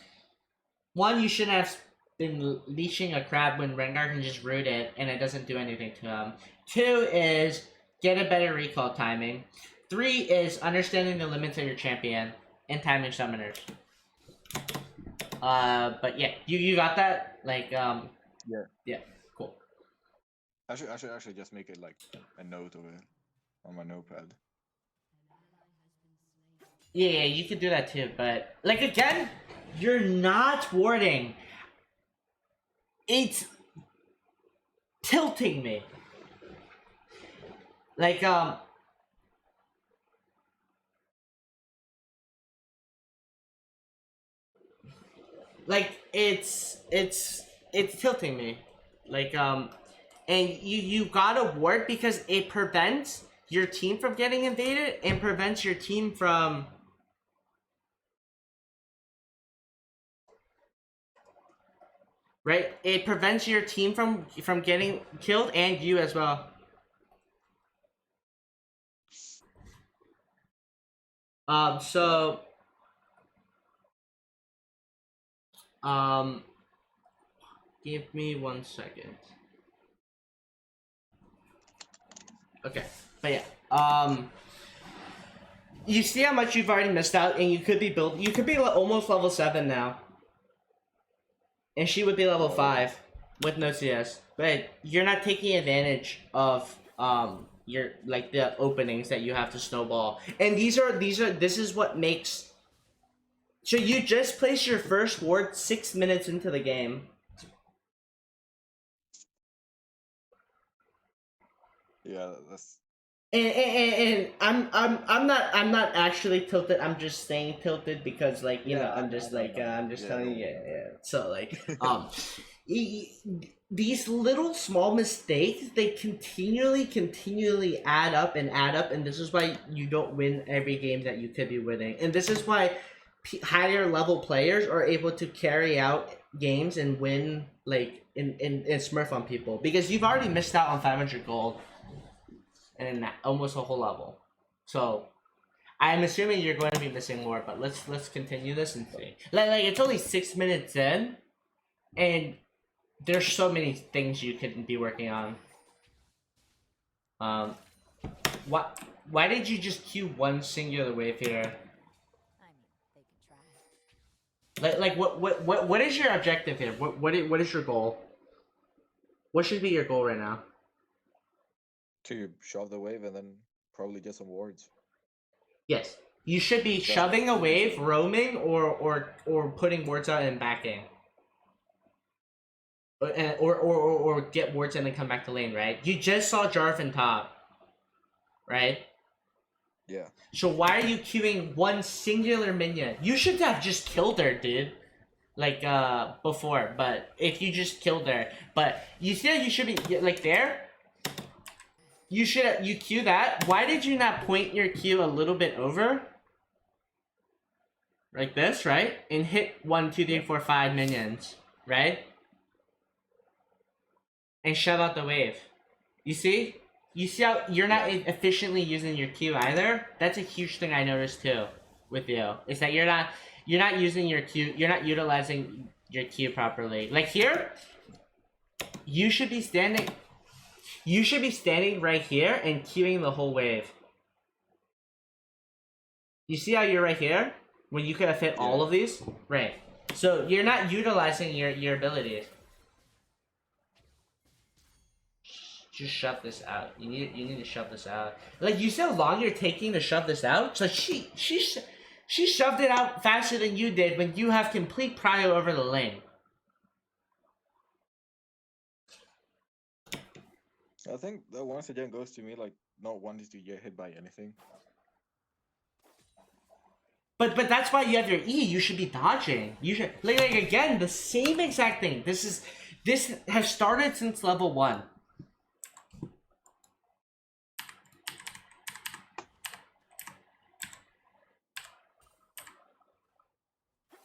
one, you shouldn't have been leashing a crab when Rengar can just root it and it doesn't do anything to him. 2 is get a better recall timing. 3 is understanding the limits of your champion and timing summoners. But yeah, you got that? Like, yeah, cool. I should actually just make it like a note of it on my notepad. Yeah, you could do that too, but like again, you're not warding. It's tilting me. Like it's tilting me. Like and you gotta ward because it prevents your team from getting invaded and prevents your team from right? It prevents your team from getting killed and you as well. So give me 1 second. Okay, but yeah, you see how much you've already missed out, and you could be almost level 7 now. And she would be level 5 with no CS. But you're not taking advantage of your like the openings that you have to snowball. And this is what makes. So you just placed your first ward 6 minutes into the game. Yeah, that's. And I'm not actually tilted. I'm just saying tilted because like you know I'm just like I'm just telling you yeah. So like these little small mistakes they continually add up, and this is why you don't win every game that you could be winning, and this is why higher level players are able to carry out games and win like in smurf on people because you've already missed out on 500 gold. And almost a whole level. So I'm assuming you're going to be missing more, but let's continue this and see. Like it's only 6 minutes in, and there's so many things you could be working on. Why did you just queue one singular wave here? I mean, they could try. Like what is your objective here? What is your goal? What should be your goal right now? To shove the wave and then probably get some wards. Yes. You should be shoving a wave, roaming, or putting wards out and backing. Or get wards and then come back to lane, right? You just saw Jarvan top. Right? Yeah. So why are you queuing one singular minion? You should have just killed her, dude. Like before, but if you just killed her. But you see how you should be like there? You queue that. Why did you not point your Q a little bit over? Like this, right? And hit 1, 2, 3, 4, 5 minions, right? And shove out the wave. You see? You see how you're not efficiently using your Q either? That's a huge thing I noticed too with you. Is that you're not using your Q, you're not utilizing your Q properly. Like here, you should be standing right here and queuing the whole wave. You see how you're right here? When you could have hit all of these? Right. So you're not utilizing your abilities. Just shove this out. You need to shove this out. Like you see how long you're taking to shove this out? So she shoved it out faster than you did when you have complete prio over the lane. I think that once again goes to me like not wanting to get hit by anything. But that's why you have your E. You should be dodging. You should like again the same exact thing. This has started since level 1.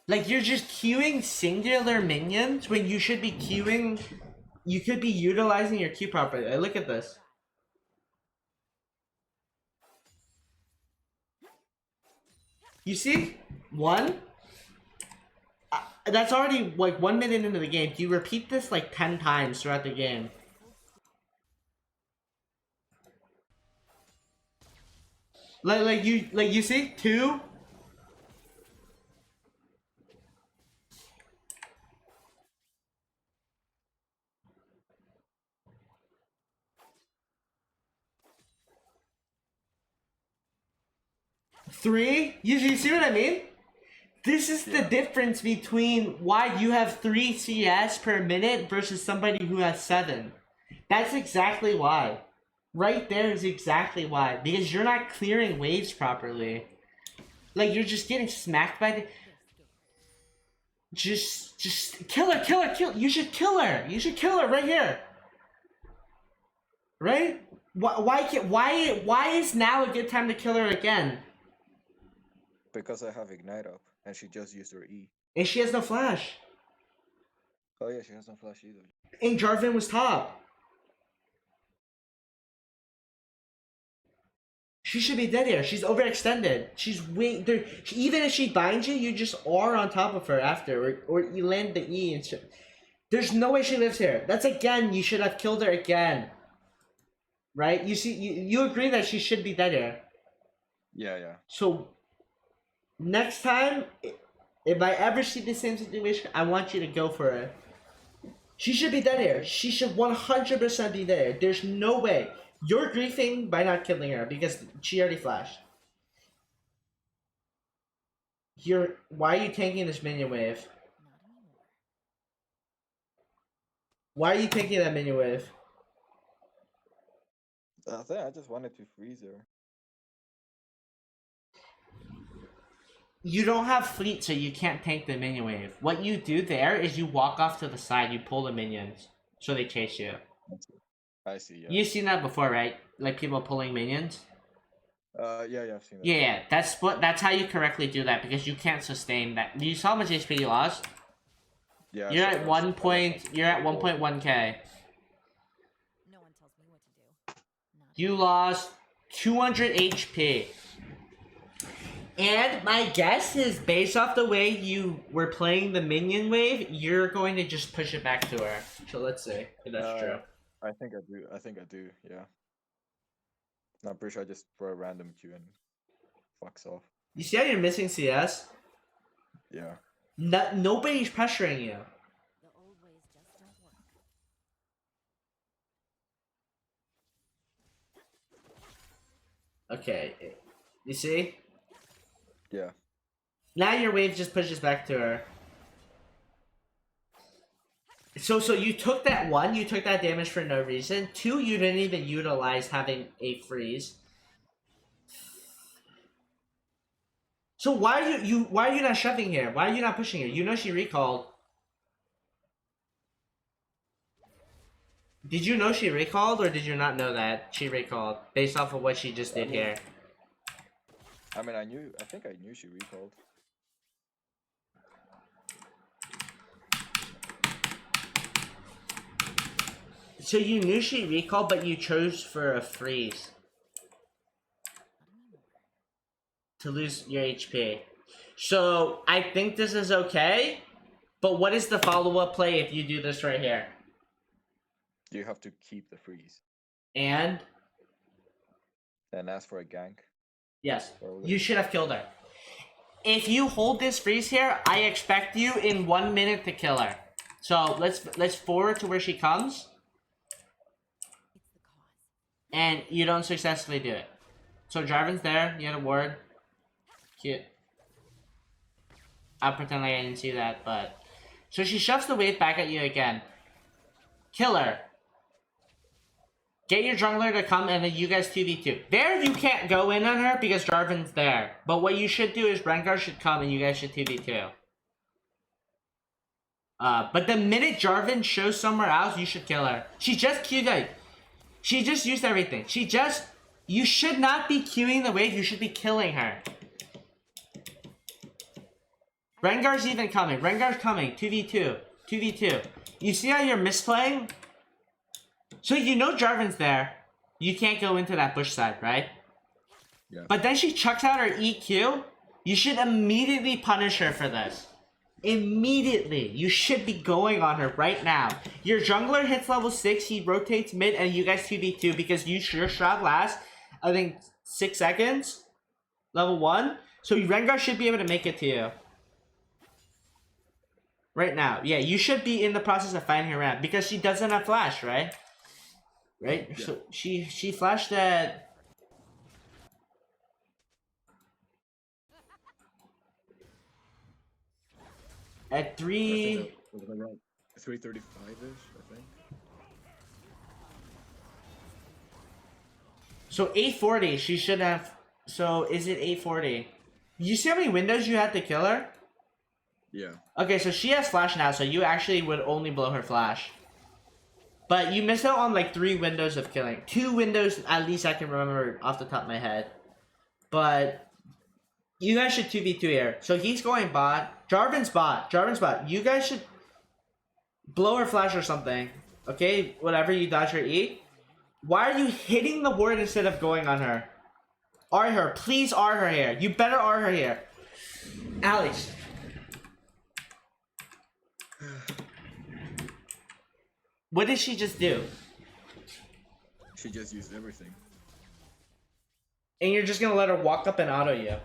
Like you're just queuing singular minions when you should be queuing. You could be utilizing your Q properly. Look at this. You see, 1. That's already like 1 minute into the game. You repeat this like 10 times throughout the game. Like you see 2. 3. You see what I mean? This is the difference between why you have 3 CS per minute versus somebody who has 7. That's exactly why. Right there is exactly why. Because you're not clearing waves properly. Like you're just getting smacked by the. Just kill her, kill her, kill. You should kill her. You should kill her right here. Right? Why is now a good time to kill her again? Because I have Ignite up, and she just used her E. And she has no flash. Oh yeah, she has no flash either. And Jarvan was top. She should be dead here. She's overextended. She's way there. Even if she binds you, you just are on top of her after, or you land the E and shit. There's no way she lives here. That's again. You should have killed her again. Right? You see, you agree that she should be dead here. Yeah. So next time, if I ever see the same situation, I want you to go for it. She should be dead here. She should 100% be there. There's no way. You're griefing by not killing her because she already flashed. Why are you tanking this minion wave? Why are you taking that minion wave? I think I just wanted to freeze her. You don't have fleet, so you can't tank the minion wave. What you do there is you walk off to the side, you pull the minions, so they chase you. I see, yeah. You've seen that before, right? Like people pulling minions? Yeah, I've seen that. Yeah, that's how you correctly do that, because you can't sustain that. You saw how much HP you lost? Yeah. You're at 1.1k. No one tells me what to do. Not You lost 200 HP. And my guess is, based off the way you were playing the minion wave, you're going to just push it back to her. So let's see if that's true. I think I do, yeah. I'm pretty sure I just throw a random Q and fucks off. You see how you're missing CS? Yeah. Nobody's pressuring you. the old ways just don't work. Okay. You see? Yeah. Now your wave just pushes back to her. So you took that 1, you took that damage for no reason. 2, you didn't even utilize having a freeze. So why are you not shoving here? Why are you not pushing her? You know she recalled. Did you know she recalled, or did you not know that she recalled based off of what she just did here? I mean, I think I knew she recalled. So you knew she recalled, but you chose for a freeze to lose your HP. So I think this is okay, but what is the follow-up play if you do this right here? You have to keep the freeze. And? And ask for a gank. Yes, you should have killed her. If you hold this freeze here, I expect you in 1 minute to kill her. So let's forward to where she comes. It's the cause. And you don't successfully do it. So Jarvan's there, you had a ward. Cute. I'll pretend like I didn't see that, but... So she shoves the wave back at you again. Kill her. Get your jungler to come and then you guys 2v2. There you can't go in on her because Jarvan's there. But what you should do is Rengar should come and you guys should 2v2. But the minute Jarvan shows somewhere else, you should kill her. She just queued she just used everything. You should not be queuing the wave, you should be killing her. Rengar's even coming. Rengar's coming. 2v2. 2v2. You see how you're misplaying? So you know Jarvan's there. You can't go into that bush side, right? Yeah. But then she chucks out her EQ. You should immediately punish her for this. Immediately. You should be going on her right now. Your jungler hits level 6. He rotates mid and you guys 2v2 because your shroud lasts, I think, 6 seconds. Level 1. So Rengar should be able to make it to you. Right now. Yeah, you should be in the process of finding her around because she doesn't have flash, right? Right? Yeah. So she flashed at 3 3:35ish, I think. So 840 she should have. So is it 840? You see how many windows you had to kill her? Yeah. Okay, so she has flash now, so you actually would only blow her flash. But you missed out on like 3 windows of killing. 2 windows at least I can remember off the top of my head. But you guys should 2v2 here. So he's going bot. Jarvan's bot. Jarvan's bot. You guys should blow her flash or something. Okay? Whatever, you dodge her E. Why are you hitting the ward instead of going on her? R her. Please R her here. You better R her here. Alex. What did she just do? She just used everything. And you're just gonna let her walk up and auto you.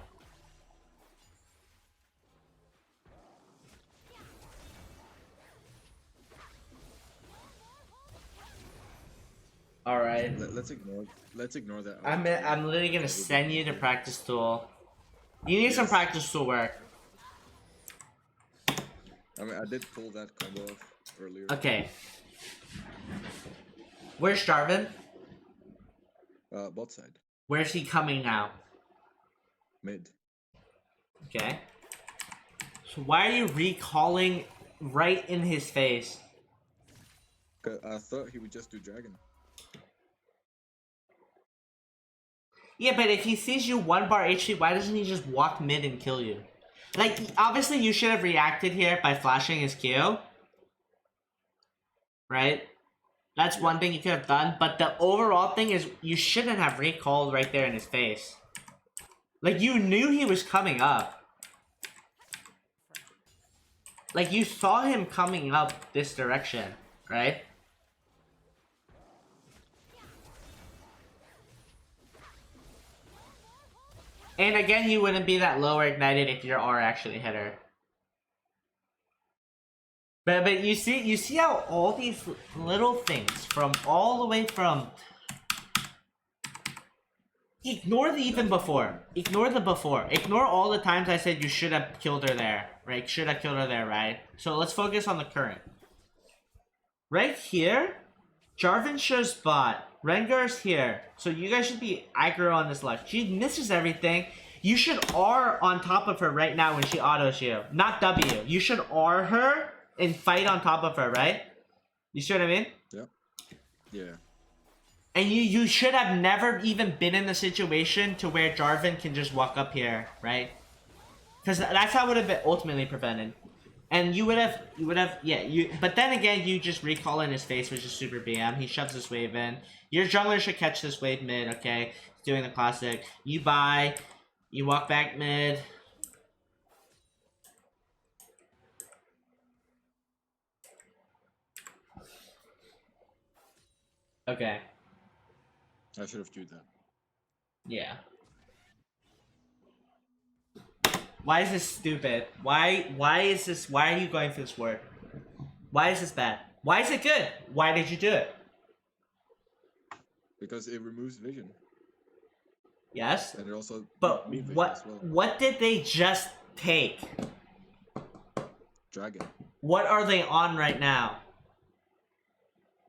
Alright. Let's ignore that. I'm literally gonna send you to practice tool. You need some practice tool work. I mean, I did pull that combo off earlier. Okay. Where's Jarvan? Bot side. Where's he coming now? Mid. Okay. So why are you recalling right in his face? Cause I thought he would just do dragon. Yeah, but if he sees you 1 bar HP, why doesn't he just walk mid and kill you? Like, obviously you should have reacted here by flashing his Q. Right? That's one thing you could have done, but the overall thing is you shouldn't have recalled right there in his face. Like, you knew he was coming up. Like, you saw him coming up this direction, right? And again, you wouldn't be that lower ignited if your R actually hit her. But you see how all these little things from all the way from ignore the even before. Ignore the before. Ignore all the times I said you should have killed her there. Right? Should have killed her there, right? So let's focus on the current. Right here, Jarvan shows bot. Rengar's here. So you guys should be aggro on this left. She misses everything. You should R on top of her right now when she autos you. Not W. You should R her and fight on top of her, right? You see what I mean? Yeah. Yeah. And you should have never even been in the situation to where Jarvan can just walk up here, right? Because that's how it would have been ultimately prevented. And you would have, yeah, but then again, you just recall in his face, which is super BM. He shoves this wave in. Your jungler should catch this wave mid, okay? He's doing the classic. You buy, you walk back mid. Okay. I should have queued that. Yeah. Why is this stupid? Why is this, why are you going for this word? Why is this bad? Why is it good? Why did you do it? Because it removes vision. Yes? And it also but me vision what as well. what did they just take? Dragon. What are they on right now?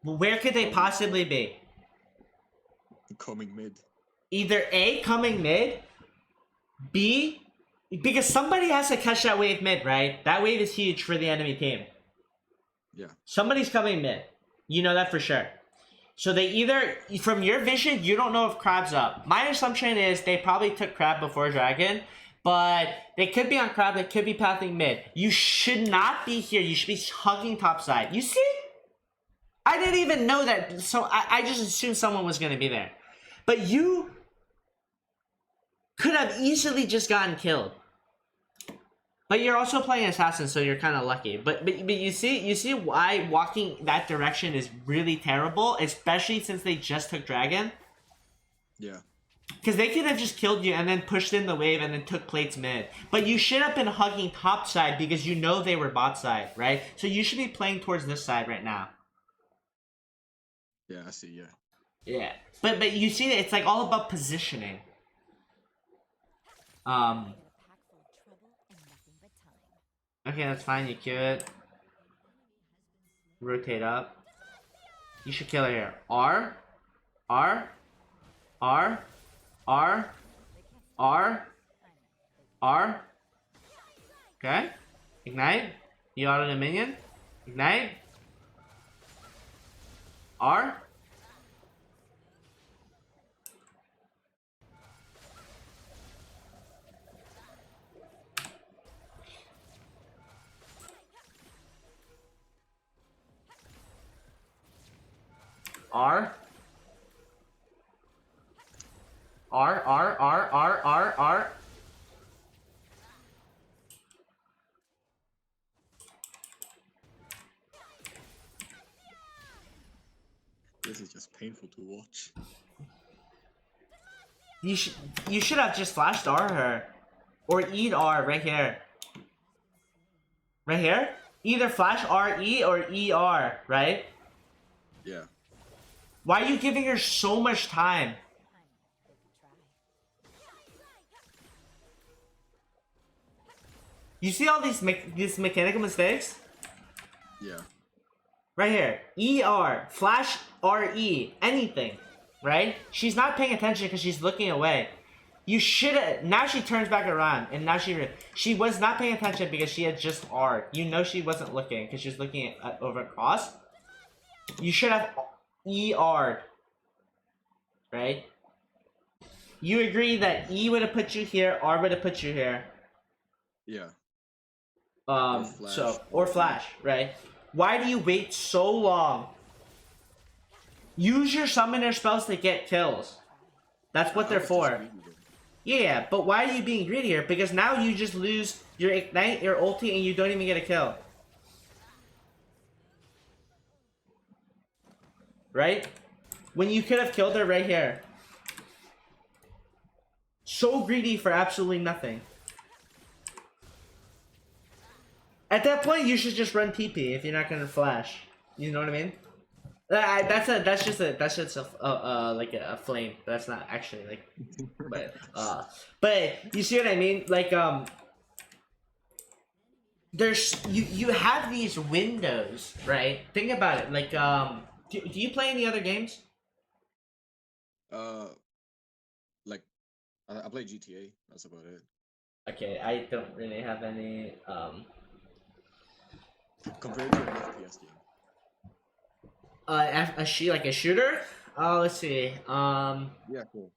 Where could they possibly be? coming mid. Either A, coming mid, B, because somebody has to catch that wave mid, right? That wave is huge for the enemy team. Yeah. Somebody's coming mid. You know that for sure. So they either, from your vision, you don't know if Crab's up. My assumption is they probably took Crab before Dragon, but they could be on Crab, they could be pathing mid. You should not be here. You should be hugging topside. You see? I didn't even know that, so I just assumed someone was going to be there. But you could have easily just gotten killed. But you're also playing Assassin, so you're kind of lucky. But you see why walking that direction is really terrible, especially since they just took Dragon? Yeah. Because they could have just killed you and then pushed in the wave and then took plates mid. But you should have been hugging top side because you know they were bot side, right? So you should be playing towards this side right now. Yeah, I see, yeah. Yeah. But you see, it's like all about positioning. In a pack full of trouble and nothing but time. Okay, that's fine. You kill it. Rotate up. You should kill it here. R. R. R. R. R. R. Okay. Ignite. You auto the minion. Ignite. R. R. R, R, R, R, R, R. This is just painful to watch. You should have just flashed R her. Or E'd R right here. Right here? Either flash RE or ER, right? Yeah. Why are you giving her so much time? You see all these mechanical mistakes? Yeah. Right here. ER, flash RE, anything, right? She's not paying attention because she's looking away. You should have. Now she turns back around, and now she was not paying attention because she had just R. You know she wasn't looking because she was looking at over across. You should have ER'd, right? You agree that E would have put you here, R would have put you here. Yeah. Or flash, right? Why do you wait so long? Use your summoner spells to get kills. That's what they're for. Yeah, but why are you being greedier? Because now you just lose your ignite, your ulti, and you don't even get a kill. Right? When you could have killed her right here. So greedy for absolutely nothing. At that point, you should just run TP if you're not gonna flash. You know what I mean? That's just like a flame. That's not actually like, but you see what I mean? Like there's you have these windows, right? Think about it. Like do you play any other games? Like I play GTA. That's about it. Okay, I don't really have any Compared to an FPS game. like a shooter? Let's see. Yeah, cool.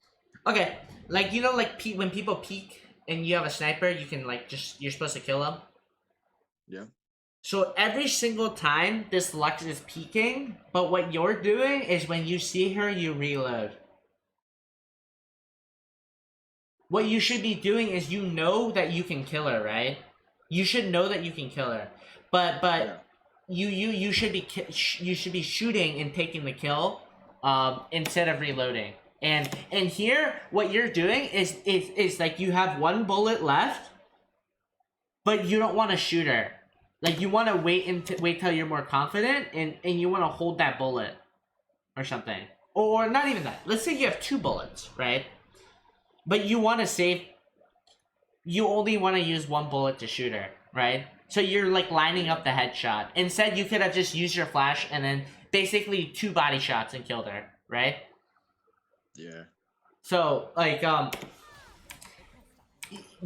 Okay, like you know, like when people peek and you have a sniper, you can like you're supposed to kill them. Yeah. So every single time this Lux is peeking, but what you're doing is when you see her, you reload. What you should be doing is you know that you can kill her, right? You should know that you can kill her, but Yeah. you should be shooting and taking the kill, instead of reloading. And here, what you're doing is like you have one bullet left, but you don't want to shoot her. Like you want to wait till you're more confident, and you want to hold that bullet, or something, or not even that. Let's say you have 2 bullets, right? But you want to save. You only want to use 1 bullet to shoot her, right? So you're like lining up the headshot. Instead, you could have just used your flash and then basically 2 body shots and killed her, right? Yeah. So like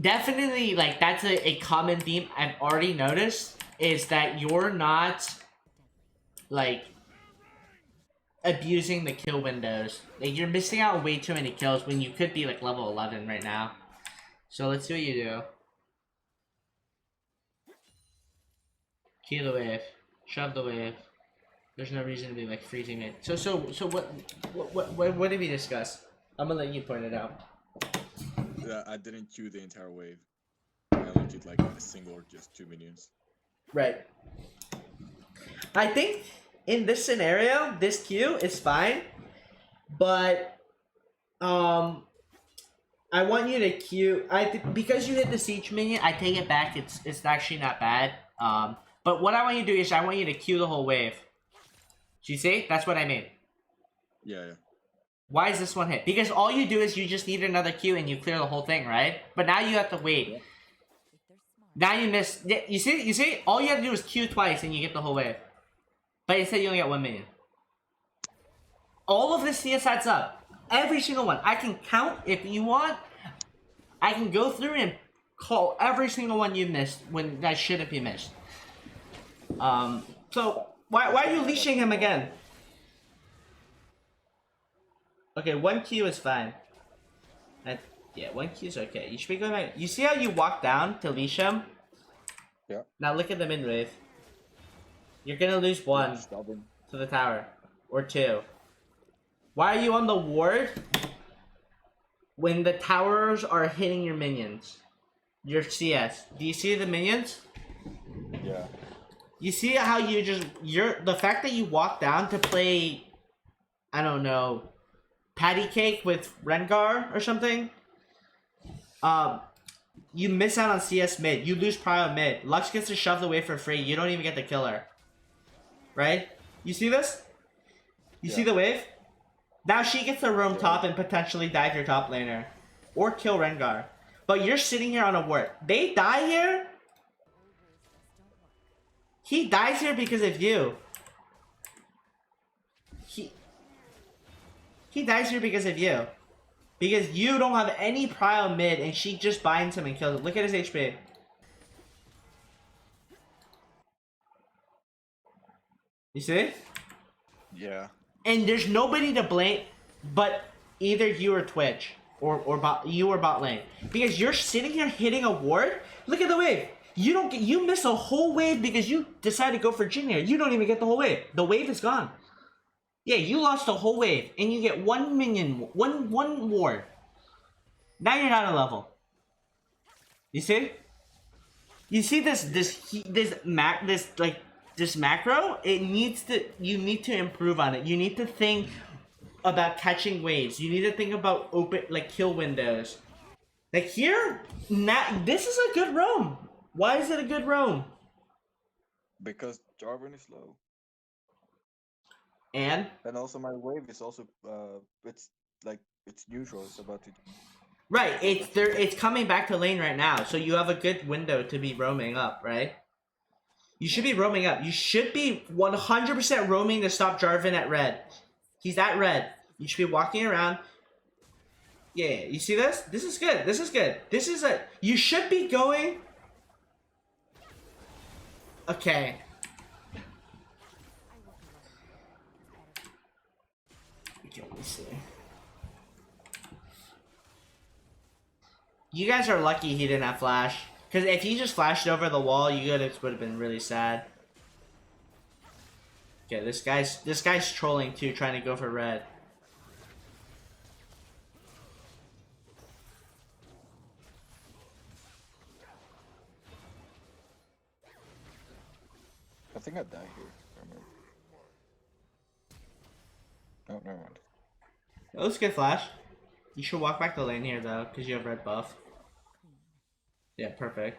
definitely like that's a common theme I've already noticed is that you're not like abusing the kill windows. Like you're missing out on way too many kills when you could be like level 11 right now. So let's see what you do. Key the wave. Shove the wave. There's no reason to be like freezing it. So what did we discuss? I'm gonna let you point it out. I didn't queue the entire wave. I only queued like a single or just 2 minions. Right. I think in this scenario, this queue is fine, but I want you to queue. Because you hit the siege minion, I take it back. It's actually not bad. But what I want you to do is I want you to queue the whole wave. Do you see? That's what I mean. Yeah, yeah. Why is this one hit? Because all you do is you just need another queue and you clear the whole thing, right? But now you have to wait. Yeah. If they're smart, Now you miss. You see? You see? All you have to do is queue twice and you get the whole wave. But instead you only get 1 minion. All of this CS adds up. Every single one. I can count if you want. I can go through and call every single one you missed when that shouldn't be missed. So why are you leashing him again? Okay, 1 Q is fine. Yeah, 1 Q is okay. You should be going back. You see how you walk down to leash him? Yeah. Now look at the mid wave. You're gonna lose 1 Stubborn. to the tower. Or 2. Why are you on the ward when the towers are hitting your minions? Your CS. Do you see the minions? Yeah. You see how you just the fact that you walk down to play, I don't know, patty cake with Rengar or something. You miss out on CS mid. You lose prio mid. Lux gets to shove the wave for free. You don't even get the killer. Right? You see this? You see the wave? Now she gets to roam top and potentially dive your top laner. Or kill Rengar. But you're sitting here on a ward. They die here? He dies here because of you. He dies here because of you. Because you don't have any prio mid and she just binds him and kills him. Look at his HP. You see? Yeah. And there's nobody to blame but either you or Twitch. Or you or bot lane. Because you're sitting here hitting a ward. Look at the wave. You miss a whole wave because you decided to go for Jhin here. You don't even get the whole wave. The wave is gone. Yeah, you lost the whole wave, and you get 1 minion, one ward. Now you're not a level. You see? You see this macro? You need to improve on it. You need to think about catching waves. You need to think about open kill windows. Like here, this is a good roam. Why is it a good roam? Because Jarvan is low. And also my wave is also it's neutral. It's about to. right, it's coming back to lane right now, so you have a good window to be roaming up, right? You should be roaming up. You should be 100% roaming to stop Jarvan at red. He's at red. You should be walking around. Yeah, you see this? This is good. This is good. This is a. You should be going. Okay. Okay, let me see. You guys are lucky he didn't have flash. Because if he just flashed over the wall, you guys would have been really sad. Okay, this guy's trolling too, trying to go for red. I think I die here. No, never mind. Let's get flash. You should walk back the lane here though, because you have red buff. Yeah, perfect.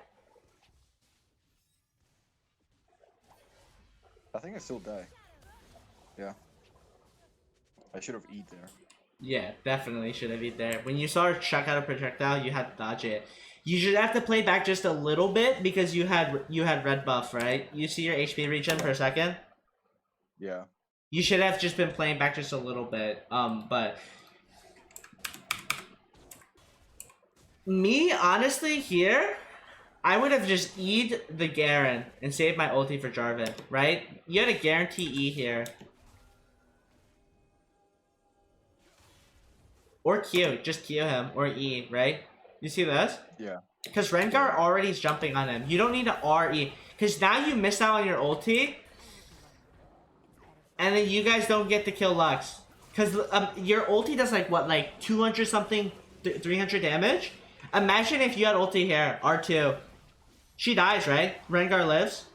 I think I still die. Yeah. I should have eat there. Yeah, definitely should have eat there. When you saw her chuck out a projectile, you had to dodge it. You should have to play back just a little bit because you had red buff, right? You see your HP regen per second? Yeah. You should have just been playing back just a little bit. But Me, honestly, here, I would have just E'd the Garen and saved my ulti for Jarvan, right? You had a guarantee E here. Or Q, just Q him, or E, right? You see this? Yeah. Because Rengar already is jumping on him. You don't need to RE. Because now you miss out on your ulti, and then you guys don't get to kill Lux. Because your ulti does like, what, like 200 something, 300 damage? Imagine if you had ulti here, R2. She dies, right? Rengar lives.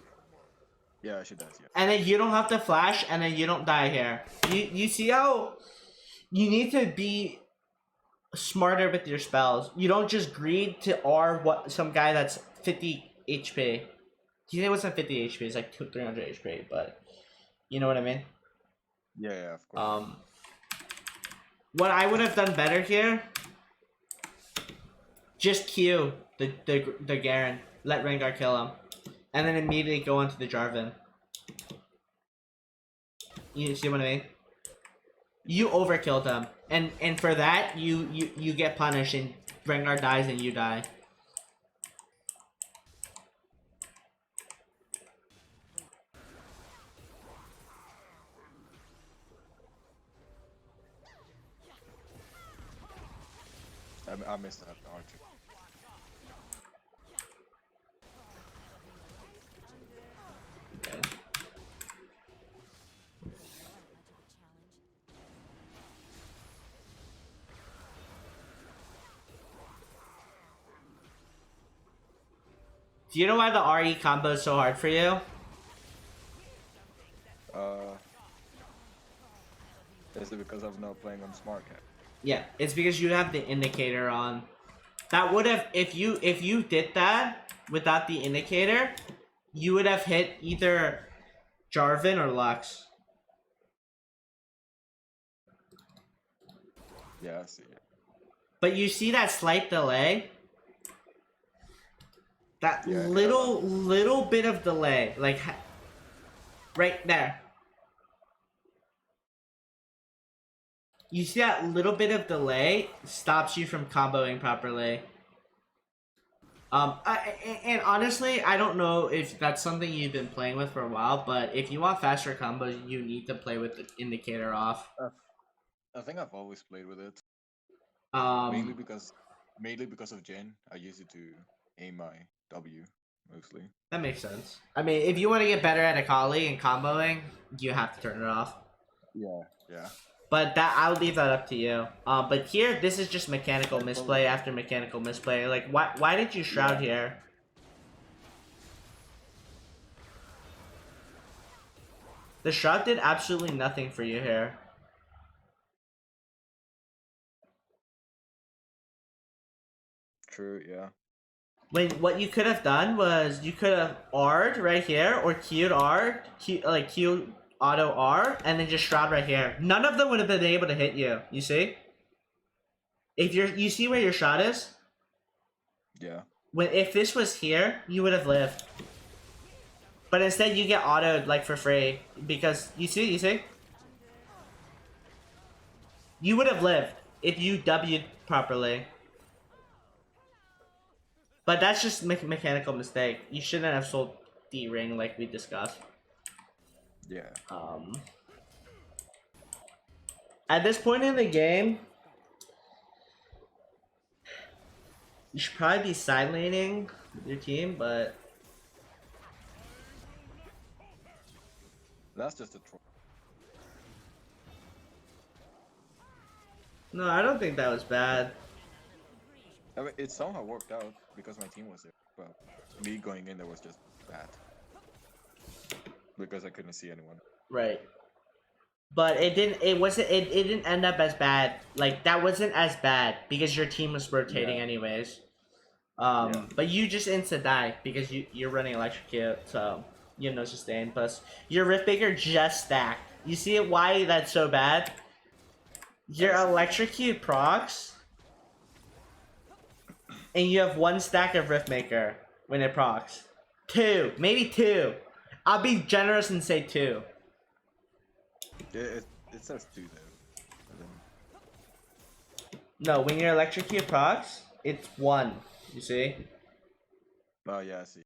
Yeah, she does. Yeah. And then you don't have to flash, and then you don't die here. You see how you need to be smarter with your spells. You don't just greed to R what some guy that's 50 HP. He wasn't 50 HP, it's like 300 HP, but you know what I mean? Yeah, of course. What I would have done better here, just Q the Garen. Let Rengar kill him. And then immediately go into the Jarvan. You see what I mean? You overkilled him. And for that, you get punished and Rengar dies and you die. I missed that R2. Okay. Do you know why the RE combo is so hard for you? Is it because I'm not playing on smart cat? Yeah, it's because you have the indicator on. That would have, if you did that without the indicator, you would have hit either Jarvan or Lux. Yeah, I see it. But you see that slight delay? That Yeah, little bit of delay, like right there. You see that little bit of delay stops you from comboing properly. And honestly, I don't know if that's something you've been playing with for a while, but if you want faster combos, you need to play with the indicator off. I think I've always played with it. Um, Mainly because of Jhin. I use it to aim my W mostly. that makes sense. I mean, if you want to get better at Akali and comboing, you have to turn it off. Yeah. But that I'll leave that up to you. But here, this is just mechanical misplay after mechanical misplay. Like, why did you Shroud here? The Shroud did absolutely nothing for you here. True, yeah. When what you could have done was you could have R'd right here or Q'd R, Q auto R, and then just Shroud right here. None of them would have been able to hit you. You see? If you see where your shot is? Yeah. If this was here, you would have lived. But instead you get autoed like for free because you see? You would have lived if you W'd properly. But that's just mechanical mistake. You shouldn't have sold the ring like we discussed. Yeah. At this point in the game, you should probably be side laning with your team, but That's just a troll. no, I don't think that was bad. I mean, it somehow worked out because my team was there. But me going in there was just bad. Because I couldn't see anyone. Right. But it didn't end up as bad. Like, that wasn't as bad because your team was rotating anyways. But you just insta die because you're running electrocute, so you have no sustain. Plus, your Riftbreaker just stacked. You see why that's so bad? Your electrocute procs, and you have one stack of Riftmaker when it procs. 2, maybe 2. I'll be generous and say 2. It says 2 though. No, when your electrocute procs, It's 1. You see? Oh yeah, I see.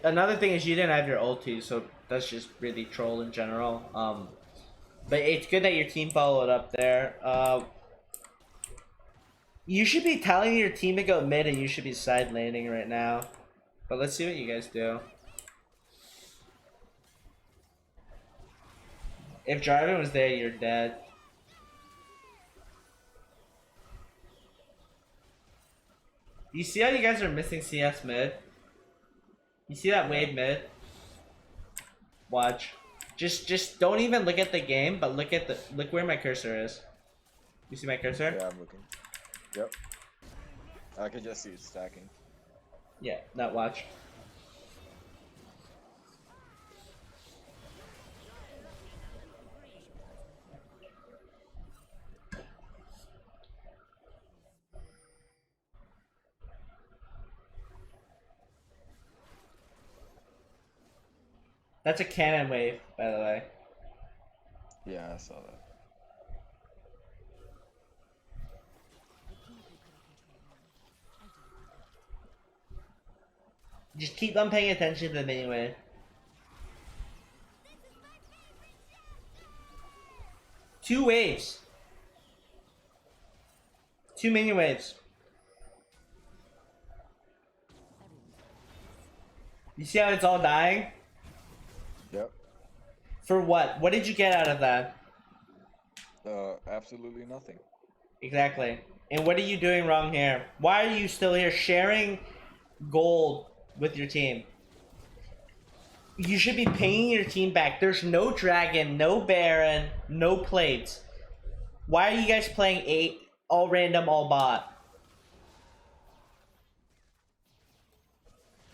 Another thing is you didn't have your ulti, so that's just really troll in general. But it's good that your team followed up there. You should be telling your team to go mid, and you should be side laning right now. But let's see what you guys do. If Jarvan was there, you're dead. You see how you guys are missing CS mid? You see that wave mid? Watch. Just don't even look at the game, but look where my cursor is. You see my cursor? Yeah, I'm looking. Yep. I can just see it stacking. Yeah, not watch. That's a cannon wave, by the way. Yeah, I saw that. Just keep on paying attention to them anyway. Two waves. 2 minion waves. You see how it's all dying? Yep. For what? What did you get out of that? Absolutely nothing. Exactly. And what are you doing wrong here? Why are you still here sharing gold with your team? You should be paying your team back. There's no dragon, no baron, no plates. Why are you guys playing 8 all random, all bot?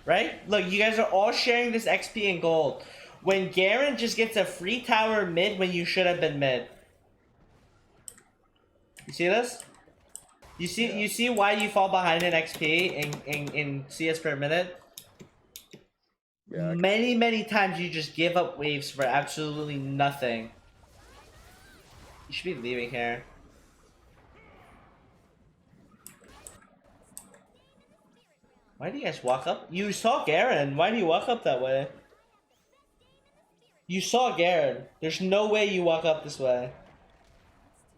Right? Look, you guys are all sharing this XP and gold. When Garen just gets a free tower mid when you should have been mid. You see this? You see why you fall behind in XP in CS per minute? Yeah. Many times you just give up waves for absolutely nothing. You should be leaving here. Why do you guys walk up? You saw Garen. Why do you walk up that way? You saw Garen. There's no way you walk up this way.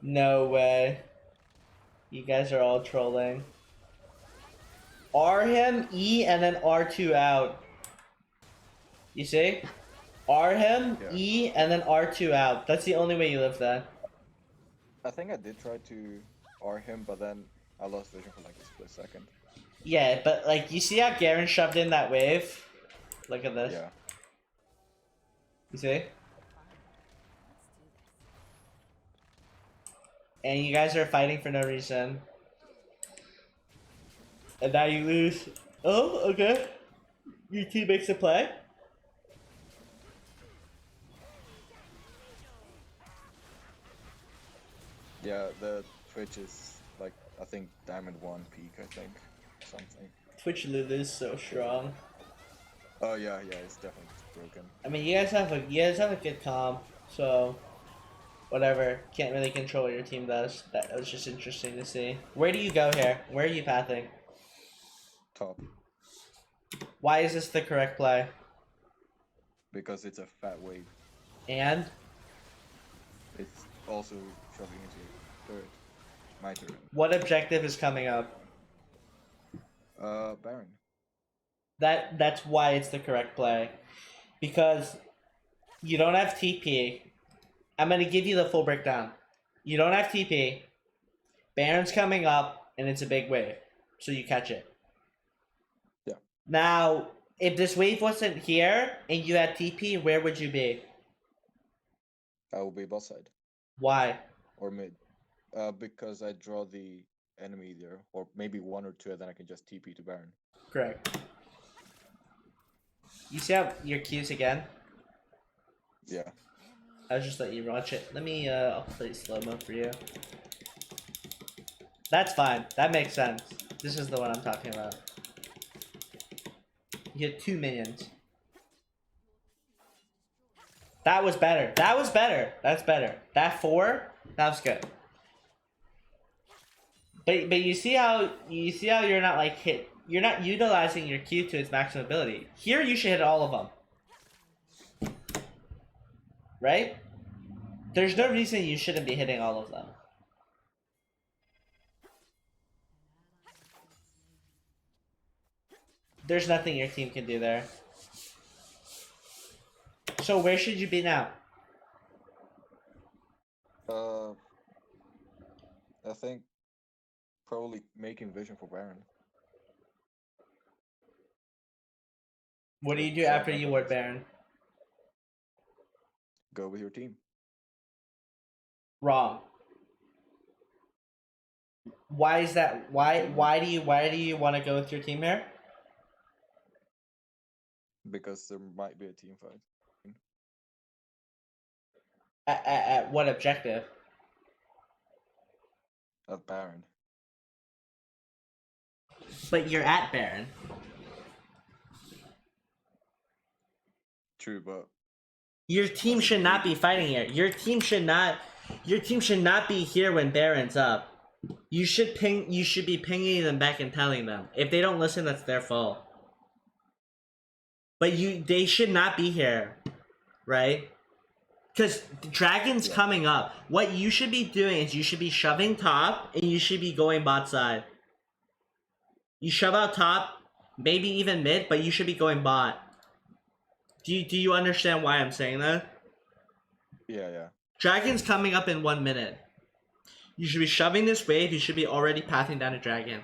No way. You guys are all trolling. R him, E, and then R2 out. You see? R him, Yeah. E, and then R2 out. That's the only way you live that. I think I did try to R him, but then I lost vision for like a split second. Yeah, but like, you see how Garen shoved in that wave? Look at this. Yeah. You see? And you guys are fighting for no reason. And now you lose. Oh, okay. Your team makes a play. Yeah, the Twitch is like, I think Diamond 1 peak, I think. Something. Twitch Lulu is so strong. Oh yeah, it's definitely broken. I mean, you guys have a good comp, so whatever. Can't really control what your team does. That was just interesting to see. Where do you go here? Where are you pathing? Top. Why is this the correct play? Because it's a fat wave. And It's also shoving into turret. My turret. what objective is coming up? Baron. That's why it's the correct play. Because you don't have TP. I'm gonna give you the full breakdown. You don't have TP. Baron's coming up, and it's a big wave. So you catch it. Yeah. Now, if this wave wasn't here, and you had TP, where would you be? I will be bot side. Why? Or mid. Because I draw the enemy there. Or maybe 1 or 2, and then I can just TP to Baron. Correct. You see how your Q's again? Yeah. I'll just let you watch it. Let me, I'll play slow-mo for you. That's fine. That makes sense. This is the one I'm talking about. You hit 2 minions. That was better. That was better. That's better. That 4, that was good. But you see how you're not like you're not utilizing your Q to its maximum ability. Here you should hit all of them, right? There's no reason you shouldn't be hitting all of them. There's nothing your team can do there. So where should you be now? I think probably making vision for Baron. What do you do Same after you ward mechanism. Baron? Go with your team. Wrong. Why is that? Why do you want to go with your team here? Because there might be a team fight. At what objective? At Baron. But you're at Baron. True, but Your team should not be fighting here. Your team should not be here when Baron's up. You should be pinging them back and telling them. If they don't listen, that's their fault. But they should not be here, right? Because Dragon's coming up. What you should be doing is you should be shoving top and you should be going bot side. You shove out top, maybe even mid, but you should be going bot. Do you understand why I'm saying that? yeah. Dragon's coming up in 1 minute. You should be shoving this wave. You should be already pathing down a dragon.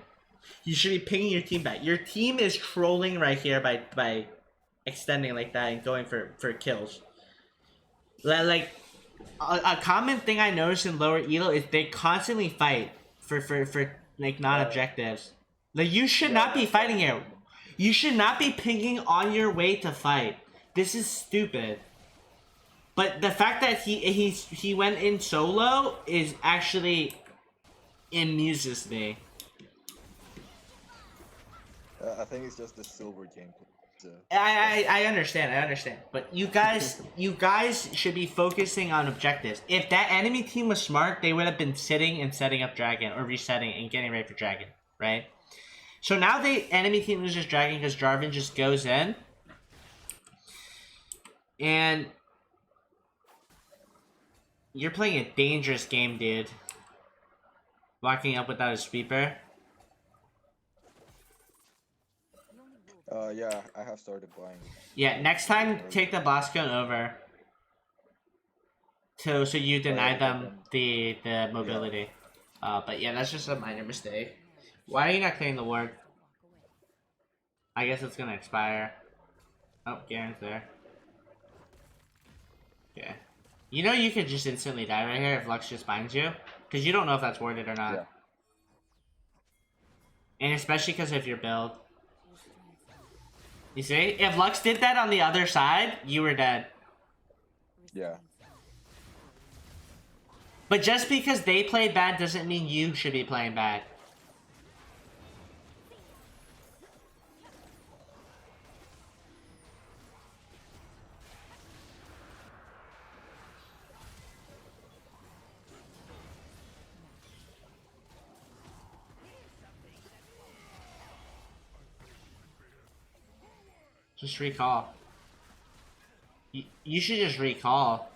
You should be pinging your team back. Your team is trolling right here by extending like that and going for kills. Like a common thing I noticed in lower elo is they constantly fight for like non-objectives. Like you should not be fighting here. You should not be pinging on your way to fight. This is stupid. But the fact that he went in solo is actually amuses me. I think it's just the silver gameplay. So. I understand. But you guys should be focusing on objectives. If that enemy team was smart, they would have been sitting and setting up dragon or resetting and getting ready for dragon, right? So now the enemy team loses dragon because Jarvan just goes in. And you're playing a dangerous game, dude. Locking up without a sweeper. Yeah, I have started buying. Yeah, next time take the boss cone over. So you deny them the mobility. But yeah, that's just a minor mistake. Why are you not clearing the ward? I guess it's gonna expire. Oh, Garen's there. Okay. You know you could just instantly die right here if Lux just binds you. Because you don't know if that's warded or not. Yeah. And especially because of your build. You see? If Lux did that on the other side, you were dead. Yeah. But just because they play bad doesn't mean you should be playing bad. Just recall. You should just recall.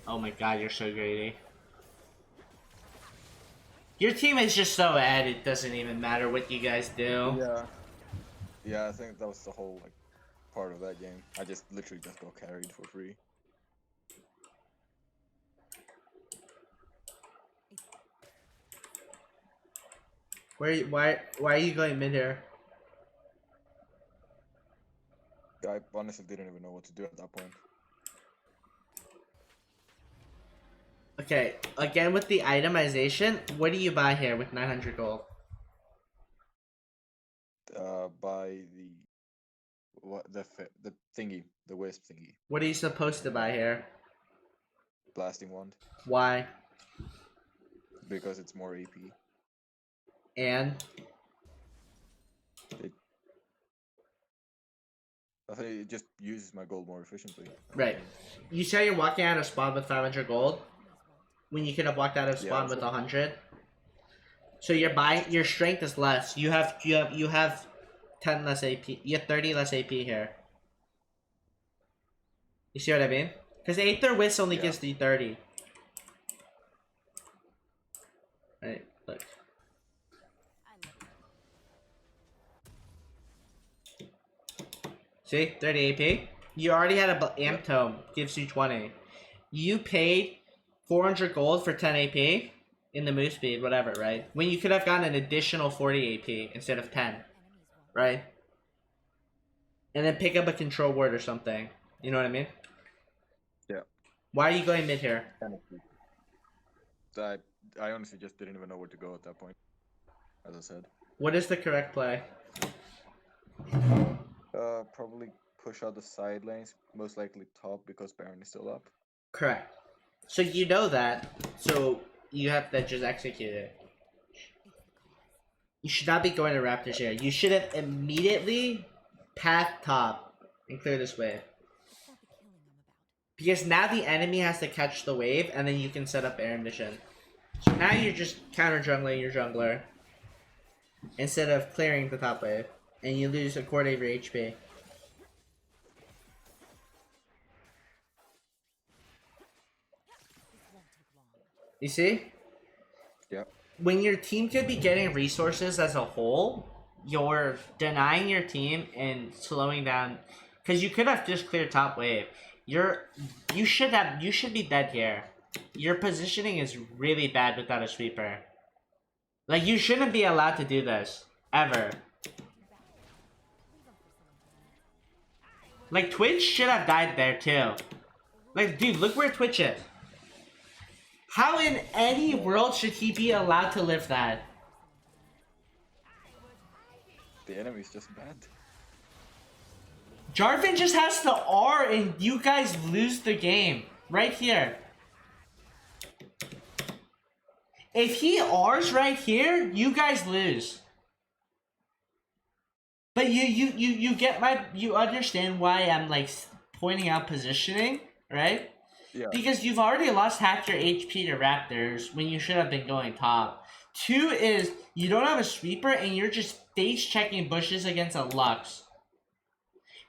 Oh my god, you're so greedy. Your team is just so bad, it doesn't even matter what you guys do. Yeah. Yeah, I think that was the whole like part of that game. I just literally just got carried for free. Why are you going mid here? I honestly didn't even know what to do at that point. Okay, again with the itemization, what do you buy here with 900 gold? By the thingy, the wisp thingy, What are you supposed to buy here? blasting wand, Why? because it's more AP. And? I think it just uses my gold more efficiently. Right. You say you're walking out of spawn with 500 gold? when you could have walked out of spawn Yeah, with 100. So your strength is less. You have 10 less AP. You have 30 less AP here. You see what I mean? Because Aether Wisp only Yeah. gives you 30. Right, look. See? 30 AP. You already had a Amp Tome. Gives you 20. You paid 400 gold for 10 AP in the move speed, whatever, right? When you could have gotten an additional 40 AP instead of 10, right? And then pick up a control word or something. You know what I mean? Yeah. Why are you going mid here? I honestly just didn't even know where to go at that point. As I said. What is the correct play? Probably push out the side lanes, most likely top because Baron is still up. Correct. So you know that, so you have to just execute it. You should not be going to Raptors here. You should have immediately path top and clear this wave. Because now the enemy has to catch the wave, and then you can set up air ambition. So now you're just counter jungling your jungler instead of clearing the top wave, and you lose a quarter of your HP. You see? Yeah. When your team could be getting resources as a whole, you're denying your team and slowing down, because you could have just cleared top wave. You should be dead here. Your positioning is really bad without a sweeper. Like, you shouldn't be allowed to do this ever. Like, Twitch should have died there too. Like, dude, look where Twitch is. How in any world should he be allowed to live that? The enemy's just bad. Jarvan just has to R and you guys lose the game. Right here. If he R's right here, you guys lose. But you understand why I'm like pointing out positioning, right? Yeah. Because you've already lost half your HP to Raptors when you should have been going top. 2 is you don't have a sweeper and you're just face checking bushes against a Lux.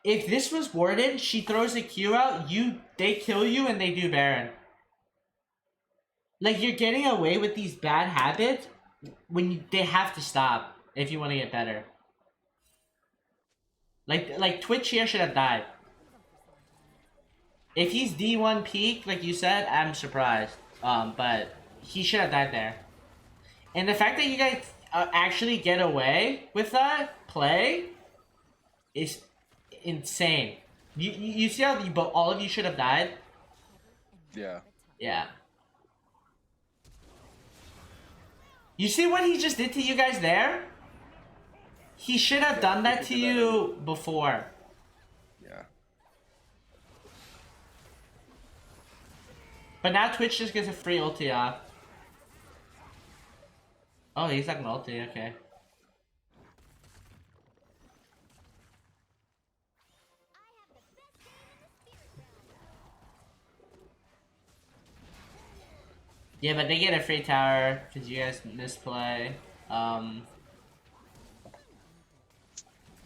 If this was Warden, she throws a Q out, they kill you and they do Baron. Like, you're getting away with these bad habits when they have to stop if you want to get better. Like Twitch here should have died. If he's D1 peak, like you said, I'm surprised. But he should have died there. And the fact that you guys actually get away with that play is insane. You see how all of you should have died? Yeah. Yeah. You see what he just did to you guys there? He should have done that to you before. Yeah. But now Twitch just gets a free ulti off. Oh, he's like an ulti, okay. Yeah, but they get a free tower because you guys misplay.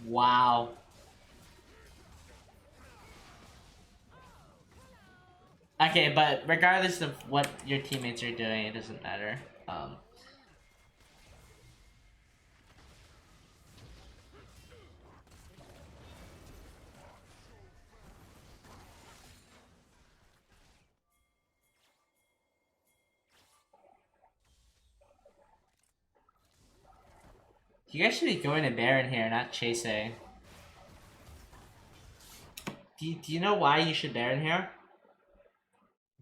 Wow. Okay, but regardless of what your teammates are doing, it doesn't matter. You guys should be going to Baron here, not chasing. Do you know why you should Baron here?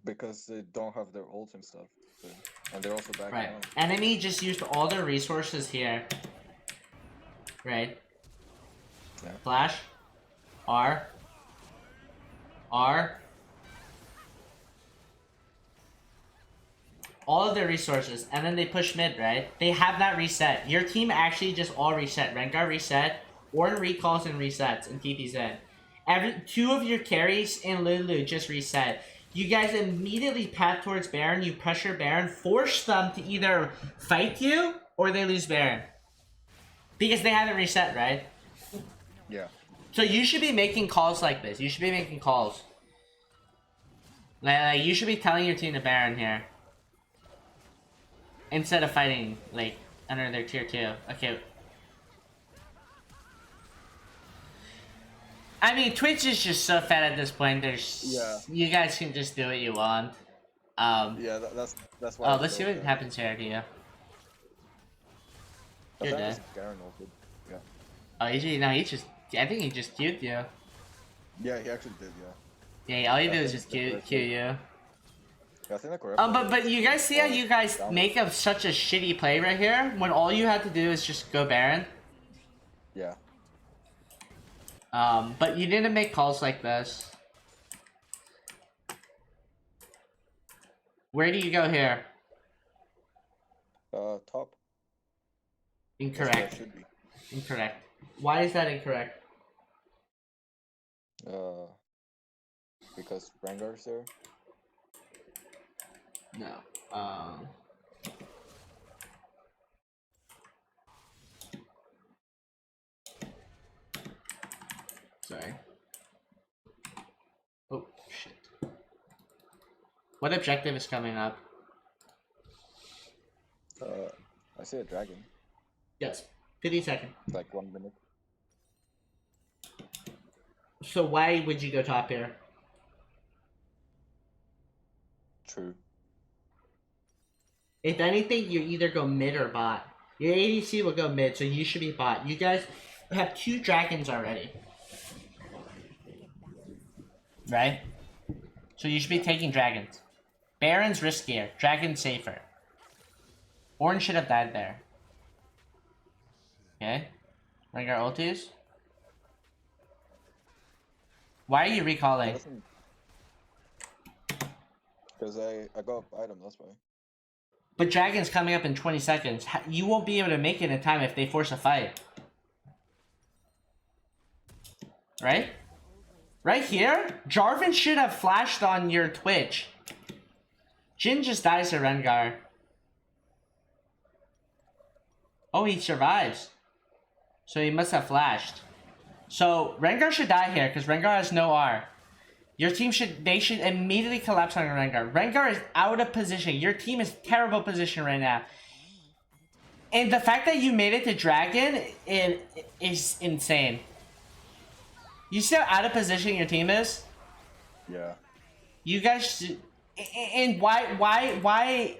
Because they don't have their ult and stuff. So, and they're also back Right. down. Enemy just used all their resources here. Right. Yeah. Flash. R. R. All of their resources, and then they push mid, right? They have not reset. Your team actually just all reset. Rengar reset, Ornn recalls and resets, and TP's in. 2 of your carries and Lulu just reset. You guys immediately path towards Baron. You pressure Baron, force them to either fight you or they lose Baron. Because they haven't reset, right? Yeah. So you should be making calls like this. You should be making calls. Like you should be telling your team to Baron here. Instead of fighting, like, under their tier 2. Okay. I mean, Twitch is just so fat at this point. You guys can just do what you want. Yeah, that's why. Oh, let's see what happens here to you. You're dead. Garen ulted. Yeah. Oh, I think he just Q'd you. Yeah, he actually did. Yeah. Yeah, all you do is just Q you. Yeah, I think But you guys see how you guys make such a shitty play right here when all you had to do is just go Baron. Yeah. But you didn't make calls like this. Where do you go here? Top. Incorrect. Should be. Incorrect. Why is that incorrect? Because Rengar's there. No. Sorry. Oh, shit. What objective is coming up? I see a dragon. Yes. 50 seconds. Like 1 minute. So why would you go top here? True. If anything, you either go mid or bot. Your ADC will go mid, so you should be bot. You guys have 2 dragons already. Right? So you should be taking dragons. Baron's riskier. Dragon's safer. Orange should have died there. Okay. Rengar ultis. Why are you recalling? Because I got up item, that's why. But Dragon's coming up in 20 seconds. You won't be able to make it in time if they force a fight. Right? Right here? Jarvan should have flashed on your Twitch. Jhin just dies to Rengar. Oh, he survives. So he must have flashed. So Rengar should die here because Rengar has no R. Your team should immediately collapse on Rengar. Rengar is out of position. Your team is terrible position right now. And the fact that you made it to Dragon is insane. You see how out of position your team is? Yeah. You guys, and why?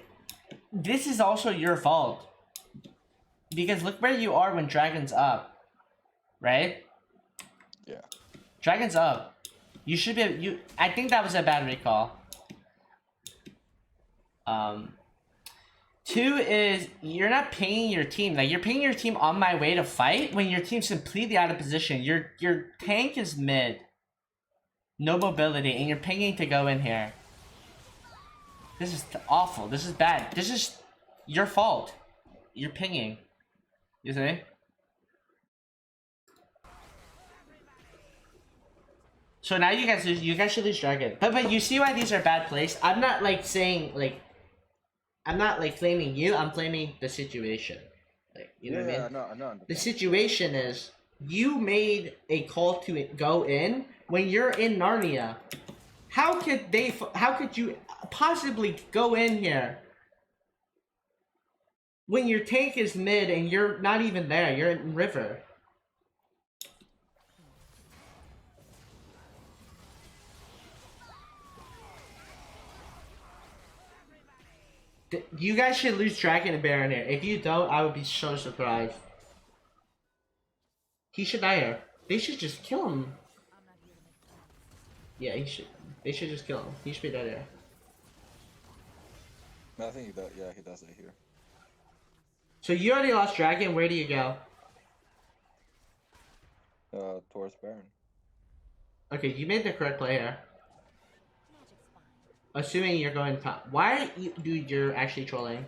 This is also your fault. Because look where you are when Dragon's up, right? Yeah. Dragon's up. You should be. I think that was a bad recall. 2 is you're not pinging your team. Like you're pinging your team on my way to fight when your team's completely out of position. Your tank is mid. No mobility, and you're pinging to go in here. This is awful. This is bad. This is your fault. You're pinging. You see? So now you guys should lose Dragon. But you see why these are bad plays? I'm not like saying like I'm not like blaming you, I'm blaming the situation. Like you know what I mean? I know. The situation is you made a call to go in when you're in Narnia. How could you possibly go in here when your tank is mid and you're not even there, you're in river? You guys should lose Dragon and Baron here. If you don't, I would be so surprised. He should die here. They should just kill him. Yeah, he should. They should just kill him. He should be dead here. I think he does. Yeah, he does it here. So you already lost Dragon. Where do you go? Towards Baron. Okay, you made the correct play here. Assuming you're going top. Why, dude? You're actually trolling.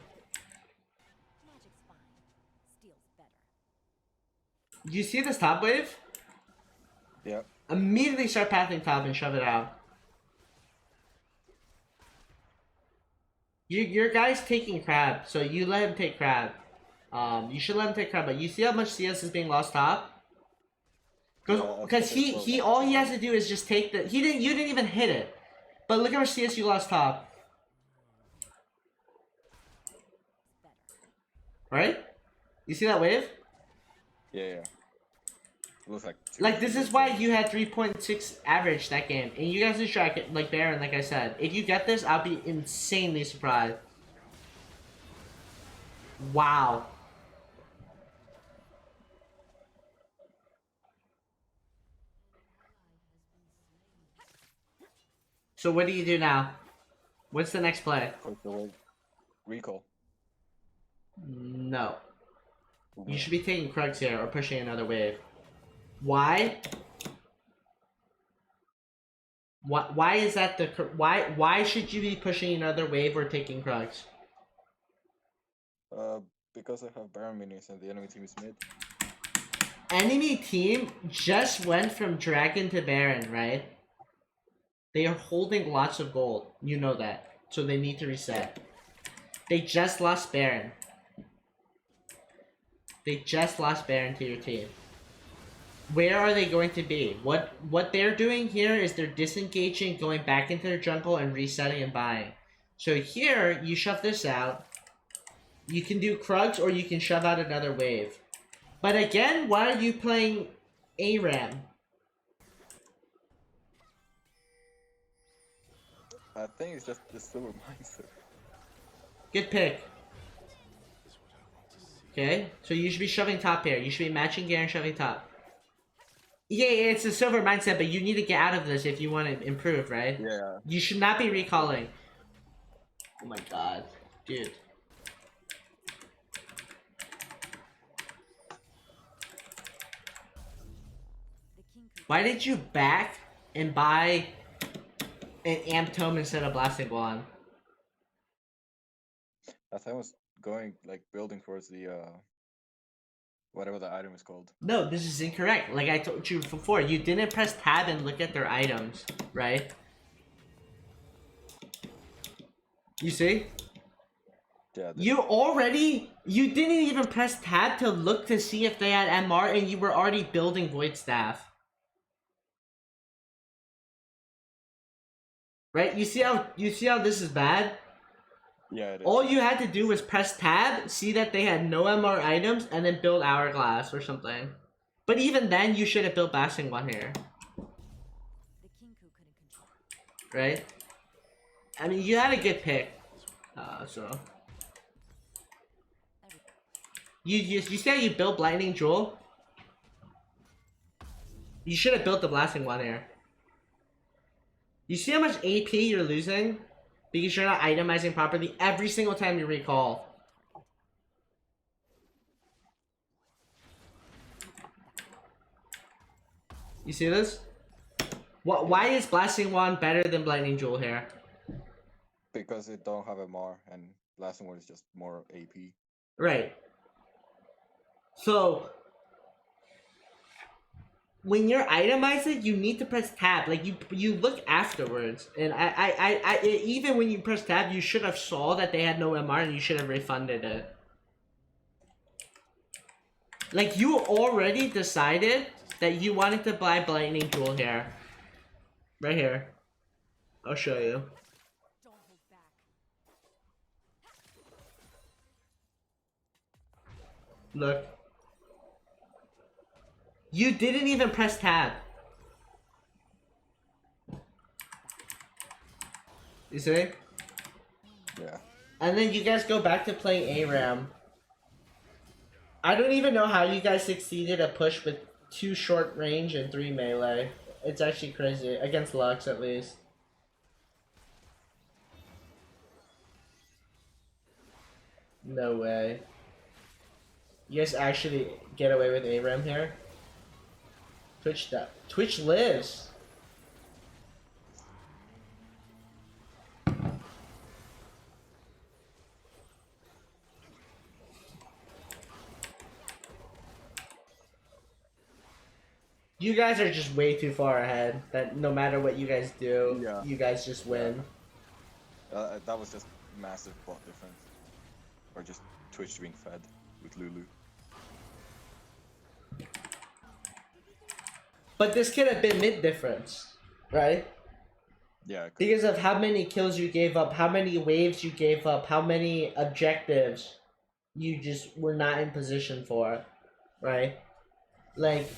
Do you see this top wave? Yep. Immediately start pathing top and shove it out. Your guy's taking crab, so you let him take crab. You should let him take crab, but you see how much CS is being lost top? Yeah, I Because think it's he so all he has much. to do is just take the you didn't even hit it. But look how much CS you lost top. Right? You see that wave? Yeah, yeah. It looks like 2 Like, this 3 is why games. you had 3.6 average that game. And you guys just track it, like Baron, like I said. If you get this, I'll be insanely surprised. Wow. So what do you do now? What's the next play? Push away. Recall. No. You Yeah. should be taking Krugs here or pushing another wave. Why? Why is that the why should you be pushing another wave or taking Krugs? Because I have Baron minions and the enemy team is mid. Enemy team just went from Dragon to Baron, right? They are holding lots of gold. You know that. So they need to reset. They just lost Baron. They just lost Baron to your team. Where are they going to be? What they're doing here is they're disengaging, going back into their jungle, and resetting and buying. So here, you shove this out. You can do Krugs, or you can shove out another wave. But again, why are you playing ARAM? I think it's just the silver mindset. Good pick. Okay, so you should be shoving top here. You should be matching gear and shoving top. Yeah, it's a silver mindset, but you need to get out of this if you want to improve, right? Yeah. You should not be recalling. Oh my god, dude. Why did you back and buy an Amp Tome instead of Blasting Wand? I think I was going like building towards the whatever the item is called. No, this is incorrect. Like I told you before, you didn't press tab and look at their items, right? You see? Yeah. You didn't even press tab to look to see if they had MR, and you were already building Void Staff. Right? You see how this is bad? Yeah, it is. All you had to do was press tab, see that they had no MR items, and then build Hourglass or something. But even then, you should have built Blasting One here. Right? I mean, you had a good pick. So... You see how you built Lightning Jewel? You should have built the Blasting One here. You see how much AP you're losing? Because you're not itemizing properly every single time you recall. You see this? Why is Blasting Wand better than Lightning Jewel here? Because it don't have MR and Blasting Ward is just more AP. Right. So when you're itemizing, you need to press tab. Like you look afterwards, and I even when you press tab, you should have saw that they had no MR, and you should have refunded it. Like you already decided that you wanted to buy Lightning Jewel here, right here. I'll show you. Look. You didn't even press tab. You see? Yeah. And then you guys go back to playing ARAM. I don't even know how you guys succeeded a push with 2 short range and 3 melee. It's actually crazy. Against Lux, at least. No way. You guys actually get away with ARAM here? Twitch lives. You guys are just way too far ahead. That no matter what you guys do, Yeah. you guys just win. That was just massive bot difference, or just Twitch being fed with Lulu. But this could have been mid difference, right? Yeah, it could. Because of how many kills you gave up, how many waves you gave up, how many objectives you just were not in position for, right? Like,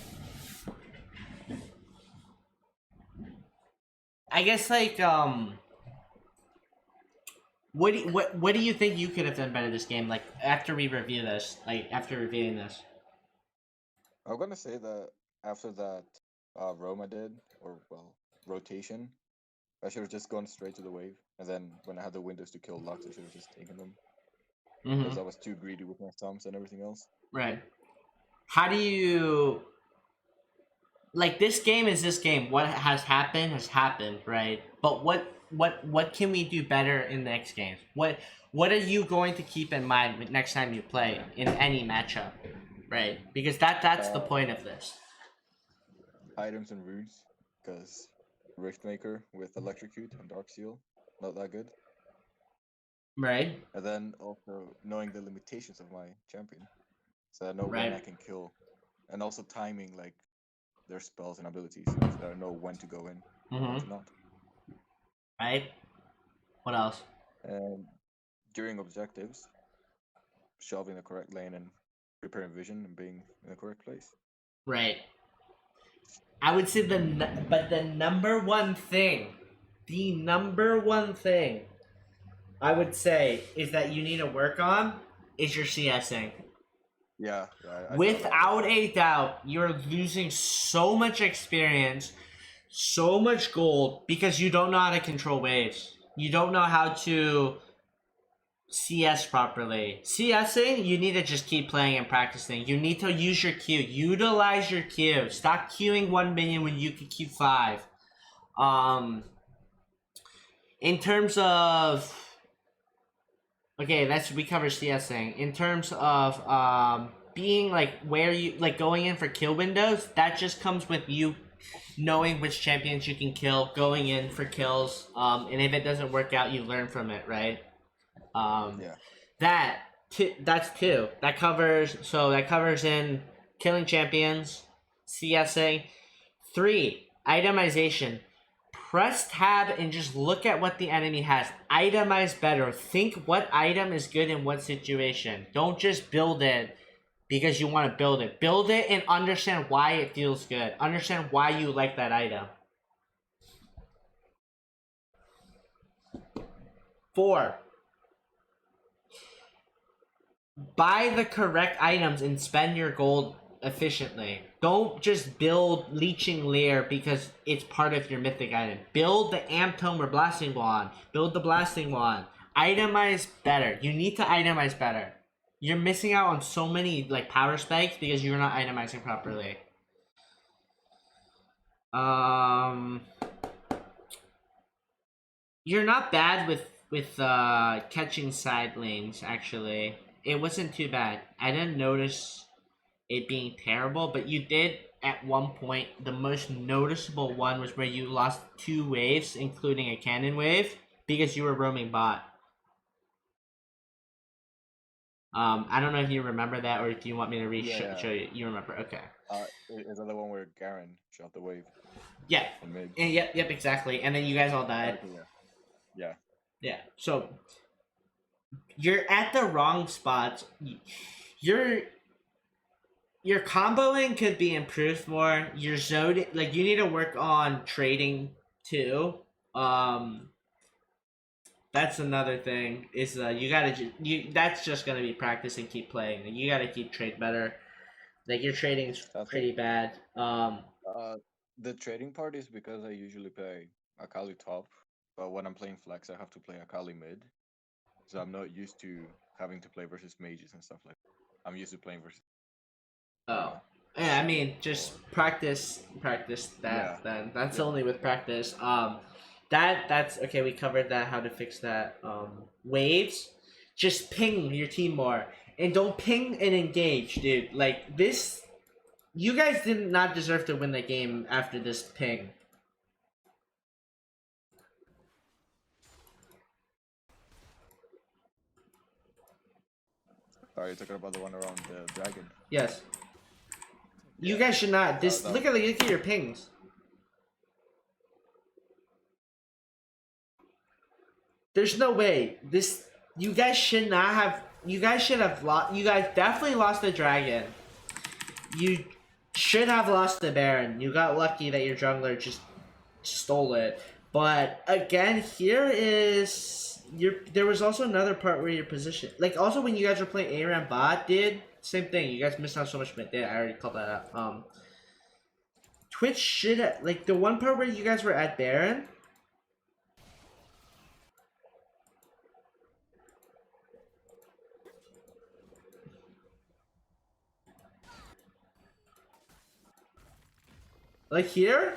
I guess like what do you think you could have done better this game? Like after we review this, like after reviewing this. I'm gonna say that after that Roma did, or well, rotation, I should have just gone straight to the wave, and then when I had the windows to kill Lux, I should have just taken them because I was too greedy with my thumbs and everything else. Right. How do you like this game is this game? What has happened, right? But what can we do better in the next games? What are you going to keep in mind next time you play in any matchup, right? Because that's the point of this. Items and runes, because Riftmaker with Electrocute and Dark Seal, not that good. Right. And then also knowing the limitations of my champion, so I know when Right. I can kill, and also timing like their spells and abilities, so I know when to go in and when to not. Right. What else? And during objectives, shelving the correct lane and preparing vision and being in the correct place. Right. I would say the number one thing I would say is that you need to work on is your CSing. Yeah, I Without a doubt, you're losing so much experience, so much gold because you don't know how to control waves. You don't know how to CS properly. CSing, you need to just keep playing and practicing. You need to use your Q. Utilize your Q. Stop queuing 1 million when you could queue 5. In terms of okay, we cover CSing. In terms of being like where you like going in for kill windows, that just comes with you knowing which champions you can kill, going in for kills. And if it doesn't work out, you learn from it, right? yeah. That's two. That covers in killing champions, CSing. 3, itemization. Press tab and just look at what the enemy has. Itemize better. Think what item is good in what situation. Don't just build it because you want to build it. Build it and understand why it feels good. Understand why you like that item. 4, buy the correct items and spend your gold efficiently. Don't just build Leeching Lair because it's part of your mythic item. Build the Amp Tome or Blasting Wand. Build the Blasting Wand. Itemize better. You need to itemize better. You're missing out on so many like power spikes because you're not itemizing properly. You're not bad with catching side lanes actually. It wasn't too bad. I didn't notice it being terrible, but you did at one point. The most noticeable one was where you lost 2 waves, including a cannon wave, because you were roaming bot. I don't know if you remember that or if you want me to show you. You remember? Okay. Is that the one where Garen shot the wave? Yeah. In mid. Yep, exactly. And then you guys all died. Okay, yeah. Yeah. So you're at the wrong spots. Your comboing could be improved more. Your zone, like you need to work on trading too. That's another thing. Is that's just gonna be practice and keep playing. Like, you gotta keep trade better. Like your trading's pretty bad. The trading part is because I usually play Akali top, but when I'm playing flex, I have to play Akali mid. So I'm not used to having to play versus mages and stuff like that. I'm used to playing versus. Oh. Yeah, I mean, just practice that. Yeah. Then that's only with practice. That's okay. We covered that. How to fix that. Waves. Just ping your team more, and don't ping and engage, dude. Like this, you guys did not deserve to win the game after this ping. Sorry, you're talking about the one around the dragon. Yes. You Yeah. guys should not. This that- look at your pings. There's no way. This you guys should not have. You guys should have lost. You guys definitely lost the dragon. You should have lost the Baron. You got lucky that your jungler just stole it. But again, here is your. There was also another part where your position, like also when you guys were playing ARAM bot, did same thing. You guys missed out so much mid. I already called that out. Twitch should have, like the one part where you guys were at Baron. Like here,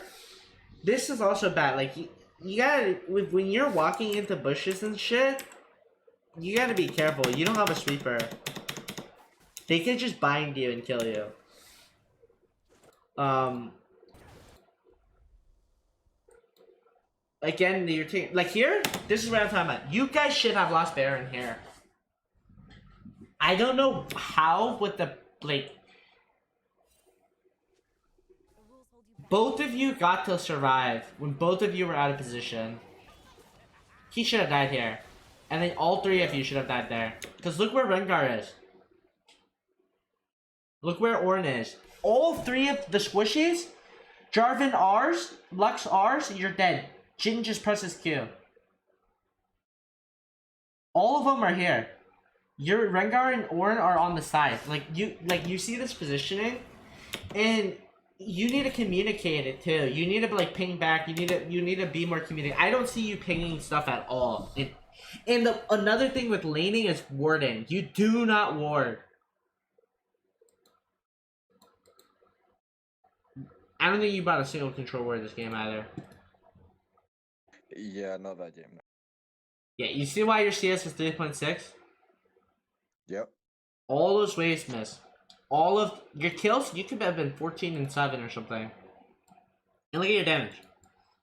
this is also bad. Like you gotta when you're walking into bushes and shit, you gotta be careful. You don't have a sweeper. They can just bind you and kill you. Again, you're taking like here. This is what I'm talking about. You guys should have lost Baron here. I don't know how with the like. The rules hold you back. Both of you got to survive when both of you were out of position. He should have died here. And then all three of you should have died there. Because look where Rengar is. Look where Ornn is. All three of the squishies, Jarvan R's, Lux R's, you're dead. Jhin just presses Q. All of them are here. Your Rengar and Ornn are on the side. Like you see this positioning, and you need to communicate it too. You need to like ping back. You need to be more communicative. I don't see you pinging stuff at all. And another thing with laning is warding. You do not ward. I don't think you bought a single control ward this game either. Yeah, not that game. Yeah, you see why your CS is 3.6? Yep. All those waves miss. All of your kills, you could have been 14 and 7 or something. And look at your damage.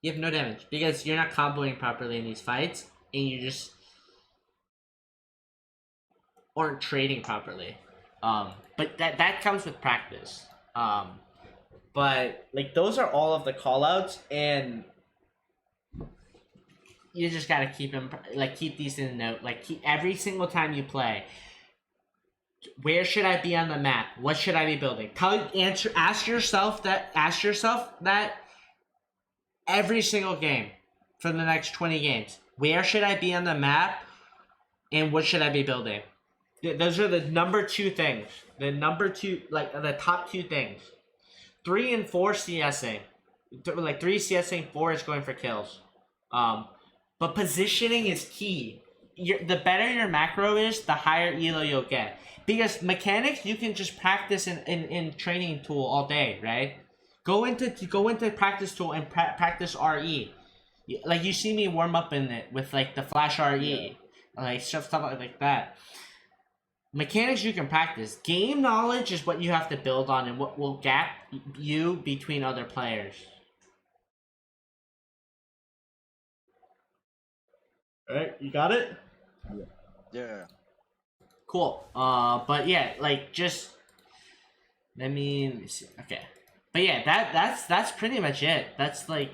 You have no damage because you're not comboing properly in these fights, and you just aren't trading properly. But that comes with practice. But like those are all of the callouts, and you just gotta keep them like keep these in the note. Like keep every single time you play. Where should I be on the map? What should I be building? Ask yourself that every single game for the next 20 games. Where should I be on the map? And what should I be building? Those are the number two things. The number two, like the top two things. 3 and 4 CSing. Like 3 CSing, 4 is going for kills. But positioning is key. The better your macro is, the higher elo you'll get. Because mechanics, you can just practice in training tool all day, right? Go into practice tool and practice RE. Like you see me warm up in it with like the flash RE, like stuff like that. Mechanics you can practice. Game knowledge is what you have to build on and what will gap you between other players. Alright, you got it? Yeah. Cool. But yeah, like just let me see. Okay. But yeah, that's pretty much it. That's like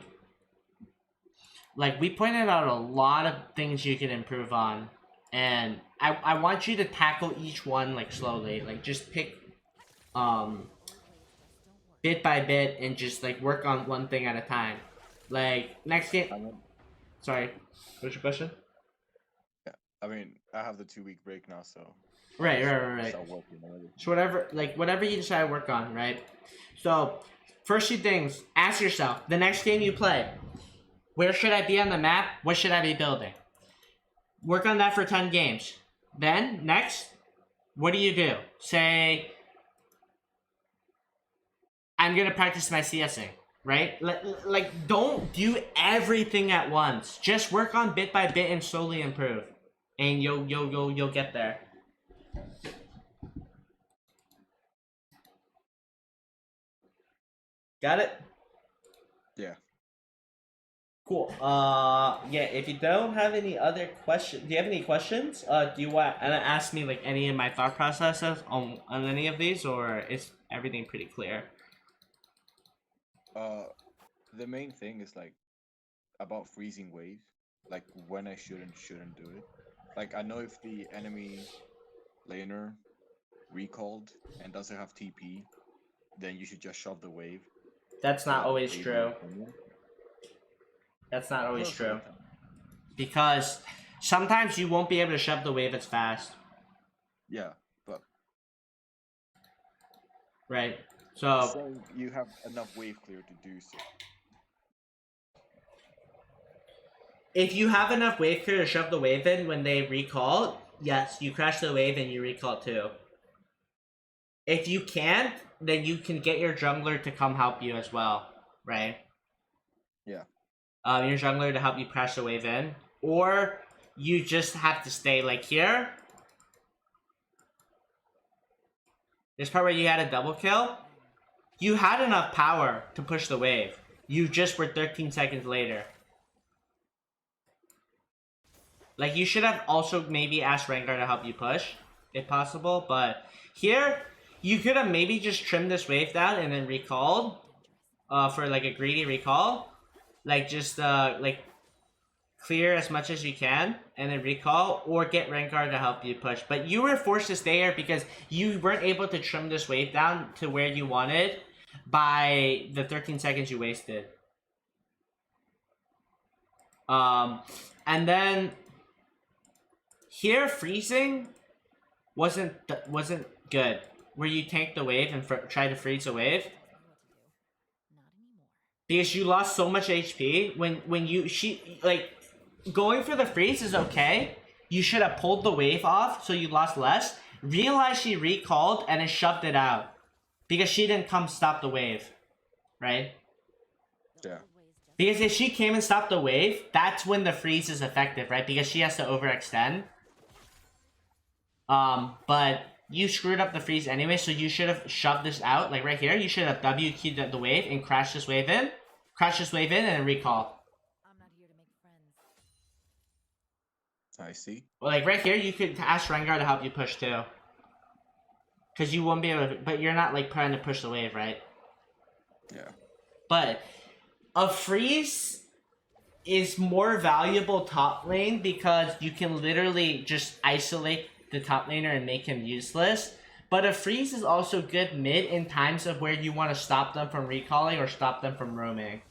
we pointed out a lot of things you can improve on, and I want you to tackle each one like slowly. Like just pick bit by bit and just like work on one thing at a time. Like next game. Sorry, what's your question? I mean, I have the 2-week break now, so. Right. Start working already. So whatever you decide to work on, right? So first two things, ask yourself, the next game you play, where should I be on the map? What should I be building? Work on that for 10 games. Then, next, what do? Say, I'm going to practice my CSing, right? Like, don't do everything at once. Just work on bit by bit and slowly improve. And you'll get there. Got it? Yeah. Cool. Yeah. If you don't have any other questions, do you have any questions? Do you want to ask me like any of my thought processes on any of these, or is everything pretty clear? The main thing is like about freezing waves, like when I should and shouldn't do it. Like I know if the enemy laner recalled and doesn't have TP, then you should just shove the wave That's so not that always they true. don't come in. That's not always Most of the true. time. Because sometimes you won't be able to shove the wave as fast. Yeah, but Right. So say you have enough wave clear to do so. if you have enough wave clear to shove the wave in when they recall, yes, you crash the wave and you recall too. If you can't, then you can get your jungler to come help you as well, right? Yeah. Your jungler to help you crash the wave in, or you just have to stay like here. This part where you had a double kill, you had enough power to push the wave. You just were 13 seconds later. Like, you should have also maybe asked Rengar to help you push, if possible, but here, you could have maybe just trimmed this wave down and then recalled, for like a greedy recall. Like, just, like, clear as much as you can, and then recall, or get Rengar to help you push. But you were forced to stay here because you weren't able to trim this wave down to where you wanted by the 13 seconds you wasted. And then here freezing wasn't good. Where you tank the wave and try to freeze the wave, Tells me what to do. Not anymore. because you lost so much HP when you like going for the freeze is okay. You should have pulled the wave off so you lost less. Realize she recalled and then shoved it out because she didn't come stop the wave, right? The Yeah. old ways just Because if she came and stopped the wave, that's when the freeze is effective, right? Because she has to overextend. But you screwed up the freeze anyway, so you should have shoved this out, like right here. You should have W keyed the wave and crashed this wave in, and then recall. I'm not here to make friends. I see. Like right here, you could ask Rengar to help you push too. Because you won't be able to, but you're not like trying to push the wave, right? Yeah. But a freeze is more valuable top lane because you can literally just isolate the top laner and make him useless. But a freeze is also good mid in times of where you want to stop them from recalling or stop them from roaming.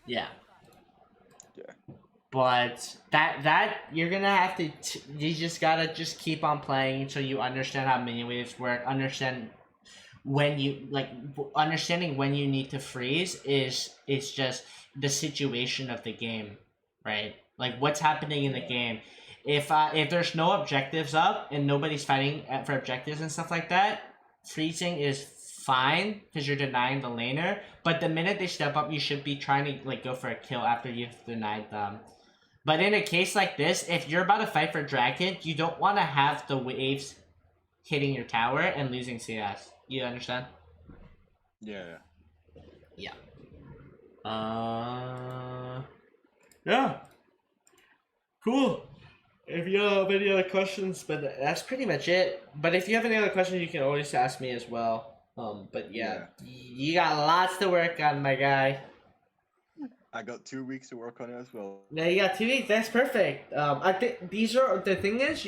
Yeah. Yeah. But that you're gonna have to you just gotta just keep on playing until you understand how mini waves work. Understand when you understanding when you need to freeze is just the situation of the game, right? Like what's happening in the game. If there's no objectives up and nobody's fighting for objectives and stuff like that, freezing is fine because you're denying the laner. But the minute they step up, you should be trying to like go for a kill after you've denied them. But in a case like this, if you're about to fight for dragon, you don't want to have the waves hitting your tower and losing CS. You understand? Yeah. Yeah. Yeah. Cool. If you have any other questions, but that's pretty much it. But if you have any other questions, you can always ask me as well. But yeah, you got lots to work on, my guy. I got 2 weeks to work on it as well. Yeah, you got 2 weeks. That's perfect. I think these are the thing is,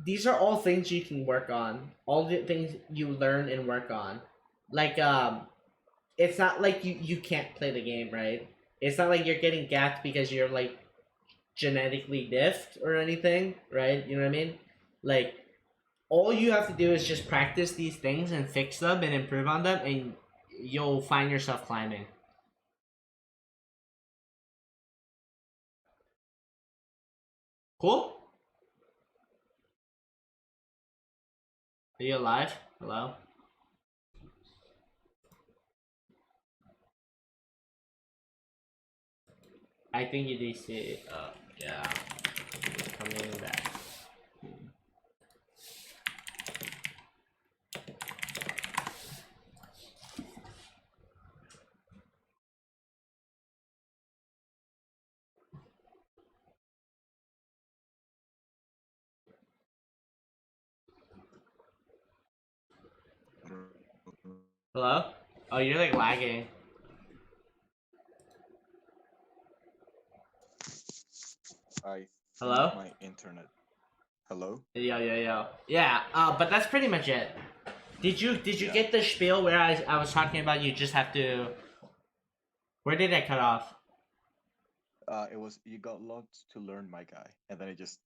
these are all things you can work on. All the things you learn and work on. Like it's not like you can't play the game, right? It's not like you're getting gapped because you're like genetically diffed or anything, right? You know what I mean? Like all you have to do is just practice these things and fix them and improve on them, and you'll find yourself climbing. Cool? Are you alive? Hello? I think you did see. Yeah. Coming back. Hello? Oh, you're like lagging. I think Hello? my internet. Hello? Yo. Yeah, but that's pretty much it. Did you Yeah. get the spiel where I was talking about you just have to... Where did I cut off? It was you got lots to learn, my guy, and then it just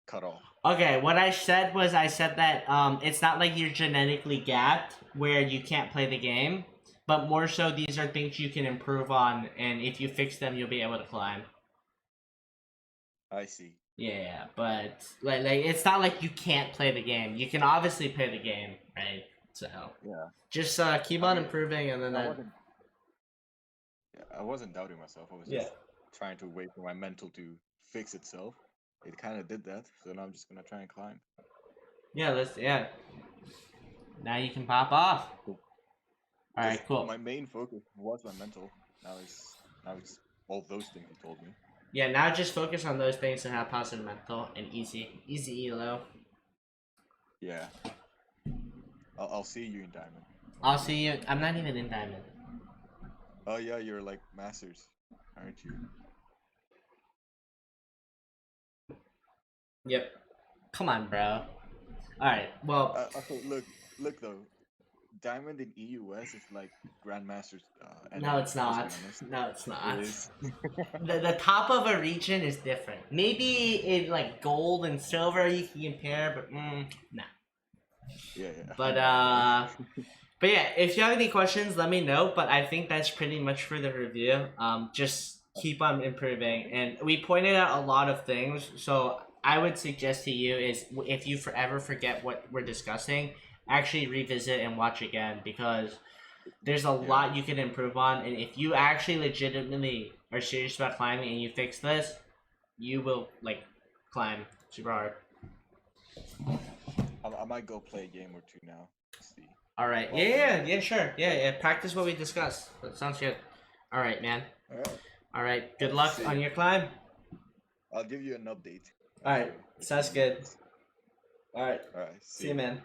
cut off. Okay, what I said was I said that it's not like you're genetically gapped where you can't play the game, but more so these are things you can improve on, and if you fix them, you'll be able to climb. I see. Yeah, but like it's not like you can't play the game. You can obviously play the game, right? So Yeah. just keep I on mean, improving, and then I that. wasn't. Yeah, I wasn't doubting myself. I was Yeah. just trying to wait for my mental to fix itself. It kind of did that, so now I'm just gonna try and climb. Yeah. Now you can pop off. Cool. All right, cool. My main focus was my mental. Now it's all those things you told me. Yeah, now just focus on those things that have positive mental and easy elo. Yeah. I'll see you in diamond. I'll see you. I'm not even in diamond. Oh yeah, you're like masters, aren't you? Yep. Come on, bro. All right. Well, Okay, look though. Diamond in EUS is like Grandmaster's no, enemy. it's Let's be not. honest. No, it's It not. is. The top of a region is different. Maybe in like gold and silver you can compare, but nah. Yeah. But I know. but yeah, if you have any questions, let me know. But I think that's pretty much for the review. Just keep on improving, and we pointed out a lot of things. So I would suggest to you is if you forever forget what we're discussing, actually revisit and watch again because there's a Yeah. lot you can improve on, and if you actually legitimately are serious about climbing and you fix this, you will like climb super hard. I might go play a game or two now. See. All right. Well, Yeah, sure. Yeah. Practice what we discussed. That sounds good. All right, man. All right. All right. Good I'll luck see on you. your climb. I'll give you an update. All right. After a Sounds few good. minutes. All right. All right. See you, man.